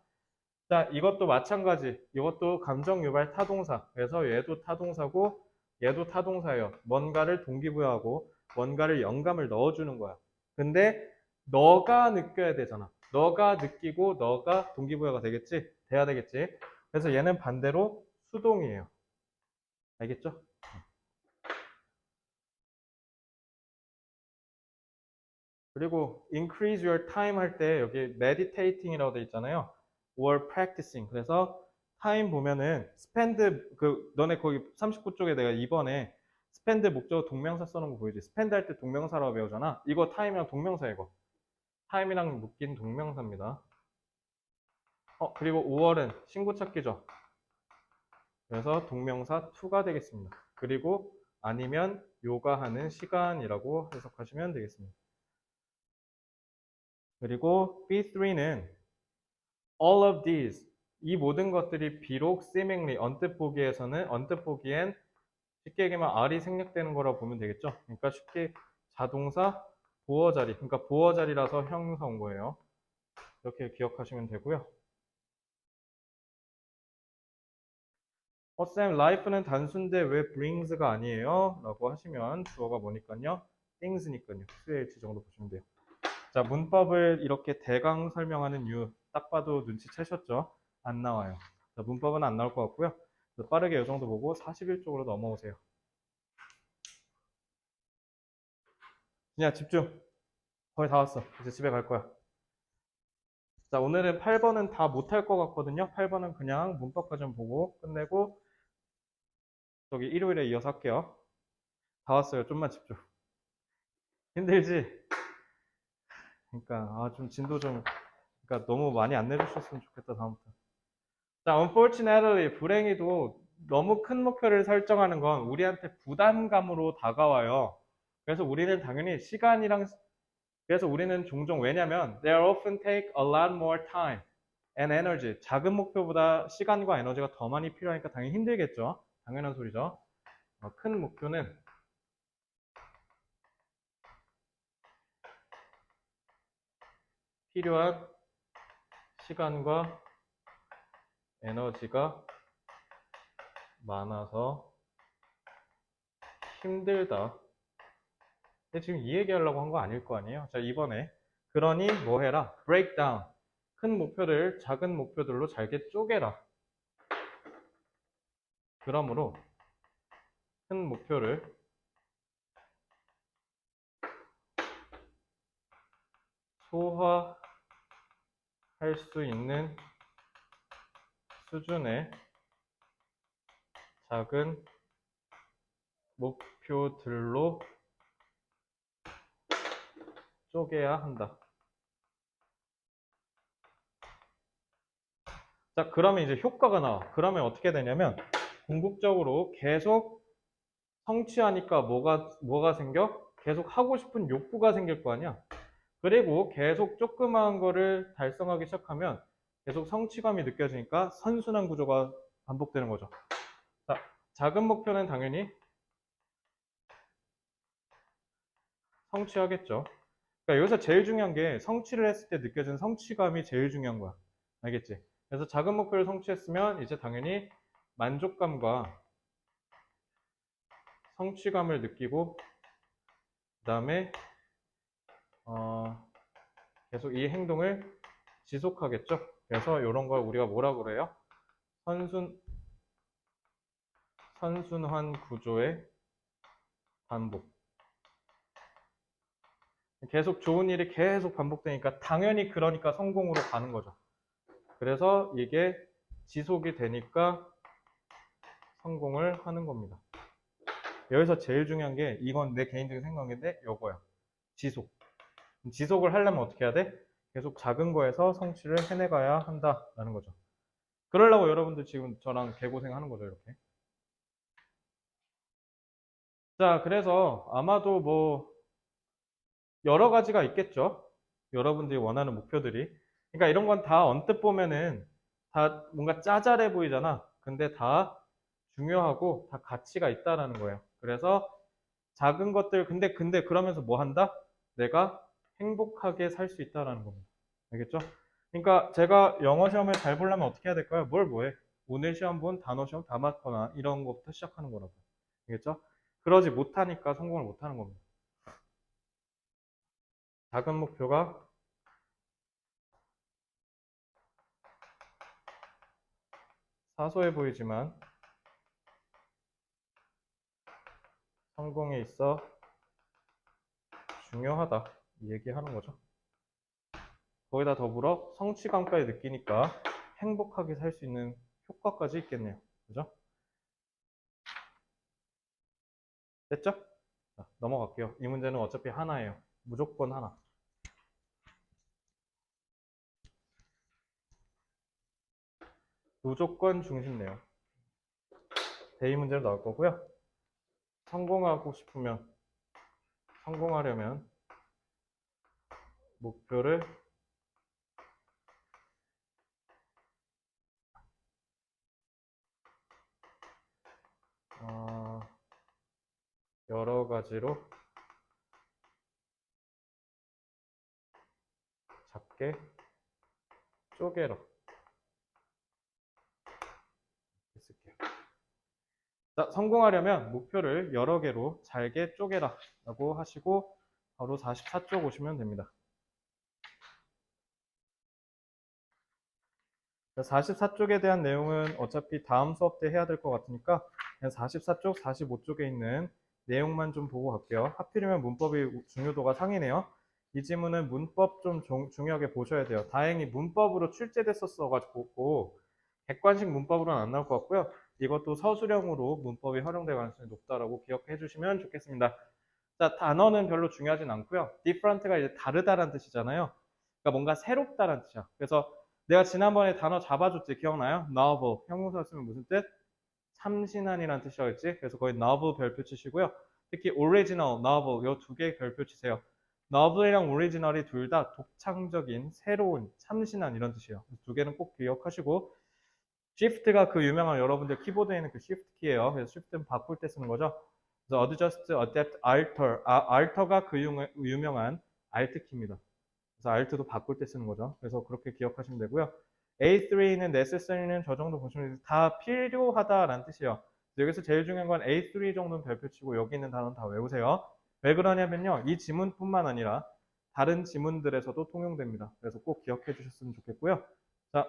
자, 이것도 마찬가지. 이것도 감정 유발 타동사. 그래서 얘도 타동사고 얘도 타동사예요. 뭔가를 동기부여하고 뭔가를 영감을 넣어주는 거야. 근데 너가 느껴야 되잖아. 너가 느끼고 너가 동기부여가 되겠지? 돼야 되겠지? 그래서 얘는 반대로 수동이에요. 알겠죠? 그리고 increase your time 할 때 여기 meditating이라고 돼 있잖아요. or practicing. 그래서 time 보면은 spend 너네 거기 39쪽에 내가 이번에 spend 목적어 동명사 써놓은 거 보이지? spend 할 때 동명사라고 배우잖아. 이거 time이랑 동명사 이거. time이랑 묶인 동명사입니다. 그리고 5월은 신고 찾기죠. 그래서 동명사 to가 되겠습니다. 그리고 아니면 요가하는 시간이라고 해석하시면 되겠습니다. 그리고 B3는 all of these 이 모든 것들이 비록 seemingly 언뜻 보기엔 쉽게 얘기하면 R이 생략되는 거라고 보면 되겠죠. 그러니까 쉽게 자동사 보어 자리 그러니까 보어 자리라서 형용사 온 거예요. 이렇게 기억하시면 되고요. 쌤, life는 단수인데 왜 brings가 아니에요? 라고 하시면 주어가 뭐니까요? things니까요. SH 정도 보시면 돼요. 자, 문법을 이렇게 대강 설명하는 이유 딱 봐도 눈치채셨죠? 안 나와요. 자, 문법은 안 나올 것 같고요. 빠르게 이 정도 보고 41쪽으로 넘어오세요. 그냥 집중. 거의 다 왔어. 이제 집에 갈 거야. 자, 오늘은 8번은 다 못할 것 같거든요. 8번은 그냥 문법까지 좀 보고 끝내고 저기 일요일에 이어서 할게요. 다 왔어요. 좀만 집중. 힘들지? 그러니까 좀 진도 좀 그러니까 너무 많이 안 내주셨으면 좋겠다 다음부터. 자, unfortunately 불행히도 너무 큰 목표를 설정하는 건 우리한테 부담감으로 다가와요. 그래서 우리는 당연히 그래서 우리는 종종 왜냐면 they often take a lot more time and energy. 작은 목표보다 시간과 에너지가 더 많이 필요하니까 당연히 힘들겠죠. 당연한 소리죠. 큰 목표는 필요한 시간과 에너지가 많아서 힘들다. 근데 지금 이 얘기하려고 한 거 아닐 거 아니에요? 자, 이번에 그러니 뭐 해라? break down. 큰 목표를 작은 목표들로 잘게 쪼개라. 그러므로 큰 목표를 소화할 수 있는 수준의 작은 목표들로 쪼개야 한다. 자, 그러면 이제 효과가 나와. 그러면 어떻게 되냐면 궁극적으로 계속 성취하니까 뭐가 생겨? 계속 하고 싶은 욕구가 생길 거 아니야. 그리고 계속 조그마한 거를 달성하기 시작하면 계속 성취감이 느껴지니까 선순환 구조가 반복되는 거죠. 자, 작은 목표는 당연히 성취하겠죠. 그러니까 여기서 제일 중요한 게 성취를 했을 때 느껴지는 성취감이 제일 중요한 거야. 알겠지? 그래서 작은 목표를 성취했으면 이제 당연히 만족감과 성취감을 느끼고 그 다음에 계속 이 행동을 지속하겠죠. 그래서 이런 걸 우리가 뭐라고 그래요? 선순환 구조의 반복. 계속 좋은 일이 계속 반복되니까 당연히 그러니까 성공으로 가는 거죠. 그래서 이게 지속이 되니까 성공을 하는 겁니다. 여기서 제일 중요한 게 이건 내 개인적인 생각인데 요거야. 지속. 지속을 하려면 어떻게 해야 돼? 계속 작은 거에서 성취를 해내가야 한다라는 거죠. 그러려고 여러분들 지금 저랑 개고생 하는 거죠, 이렇게. 자, 그래서 아마도 뭐 여러 가지가 있겠죠. 여러분들이 원하는 목표들이. 그러니까 이런 건 다 언뜻 보면은 다 뭔가 짜잘해 보이잖아. 근데 다 중요하고 다 가치가 있다라는 거예요. 그래서 작은 것들, 근데 그러면서 뭐 한다? 내가 행복하게 살 수 있다라는 겁니다. 알겠죠? 그러니까 제가 영어 시험을 잘 보려면 어떻게 해야 될까요? 뭘 뭐해? 오늘 시험 본 단어 시험 다 맞거나 이런 것부터 시작하는 거라고. 알겠죠? 그러지 못하니까 성공을 못하는 겁니다. 작은 목표가 사소해 보이지만 성공에 있어 중요하다. 이 얘기하는 거죠. 거기다 더불어 성취감까지 느끼니까 행복하게 살 수 있는 효과까지 있겠네요. 그죠? 됐죠? 자, 넘어갈게요. 이 문제는 어차피 하나예요. 무조건 하나. 무조건 중심 내용. 대입 문제로 나올 거고요. 성공하고 싶으면, 성공하려면 목표를 여러 가지로 작게 쪼개라. 쓸게요. 자, 성공하려면 목표를 여러 개로 잘게 쪼개라 라고 하시고 바로 44쪽 오시면 됩니다. 44쪽에 대한 내용은 어차피 다음 수업 때 해야 될 것 같으니까 그냥 44쪽, 45쪽에 있는 내용만 좀 보고 갈게요. 하필이면 문법이 중요도가 상이네요. 이 지문은 문법 좀 중요하게 보셔야 돼요. 다행히 문법으로 출제됐었어가지고 객관식 문법으로는 안 나올 것 같고요. 이것도 서술형으로 문법이 활용될 가능성이 높다라고 기억해 주시면 좋겠습니다. 자, 단어는 별로 중요하진 않고요. different가 이제 다르다라는 뜻이잖아요. 그러니까 뭔가 새롭다라는 뜻이야. 그래서 내가 지난번에 단어 잡아줬지, 기억나요? novel. 형용사 쓰면 무슨 뜻? 참신한이라는 뜻이었지. 그래서 거기 novel 별표 치시고요. 특히 original, novel 이 두 개 별표 치세요. novel이랑 original이 둘 다 독창적인, 새로운, 참신한 이런 뜻이에요. 두 개는 꼭 기억하시고 shift가 그 유명한 여러분들 키보드에 있는 그 shift 키예요. 그래서 shift는 바꿀 때 쓰는 거죠. 그래서 adjust, adapt, alter. alter가 그 유명한 alt 키입니다. 그래서 alt도 바꿀 때 쓰는 거죠. 그래서 그렇게 기억하시면 되고요. A3는 necessary는 저 정도 보시면 다 필요하다라는 뜻이에요. 여기서 제일 중요한 건 A3 정도는 별표치고 여기 있는 단어는 다 외우세요. 왜 그러냐면요. 이 지문뿐만 아니라 다른 지문들에서도 통용됩니다. 그래서 꼭 기억해 주셨으면 좋겠고요. 자,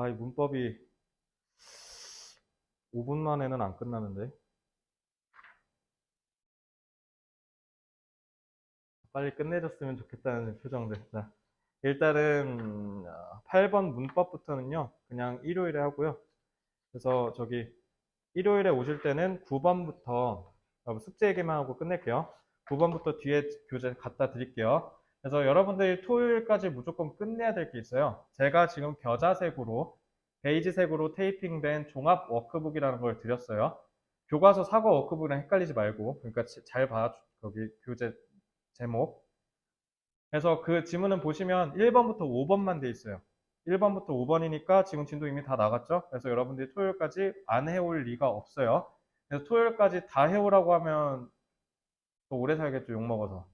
이 문법이 5분 만에는 안 끝나는데. 빨리 끝내줬으면 좋겠다는 표정들. 자, 일단은 8번 문법부터는요. 그냥 일요일에 하고요. 그래서 저기 일요일에 오실 때는 9번부터 숙제 얘기만 하고 끝낼게요. 9번부터 뒤에 교재 갖다 드릴게요. 그래서 여러분들이 토요일까지 무조건 끝내야 될 게 있어요. 제가 지금 겨자색으로 베이지색으로 테이핑된 종합 워크북이라는 걸 드렸어요. 교과서 사과 워크북이랑 헷갈리지 말고 그러니까 잘 봐. 거기 교재 제목. 그래서 그 지문은 보시면 1번부터 5번만 돼 있어요. 1번부터 5번이니까 지금 진도 이미 다 나갔죠? 그래서 여러분들이 토요일까지 안 해올 리가 없어요. 그래서 토요일까지 다 해오라고 하면 더 오래 살겠죠, 욕먹어서.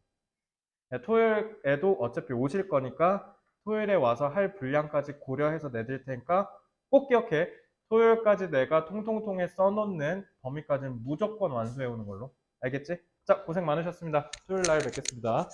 네, 토요일에도 어차피 오실 거니까 토요일에 와서 할 분량까지 고려해서 내드릴 테니까 꼭 기억해. 토요일까지 내가 통통통에 써놓는 범위까지는 무조건 완수해오는 걸로. 알겠지? 자, 고생 많으셨습니다. 토요일 날 뵙겠습니다.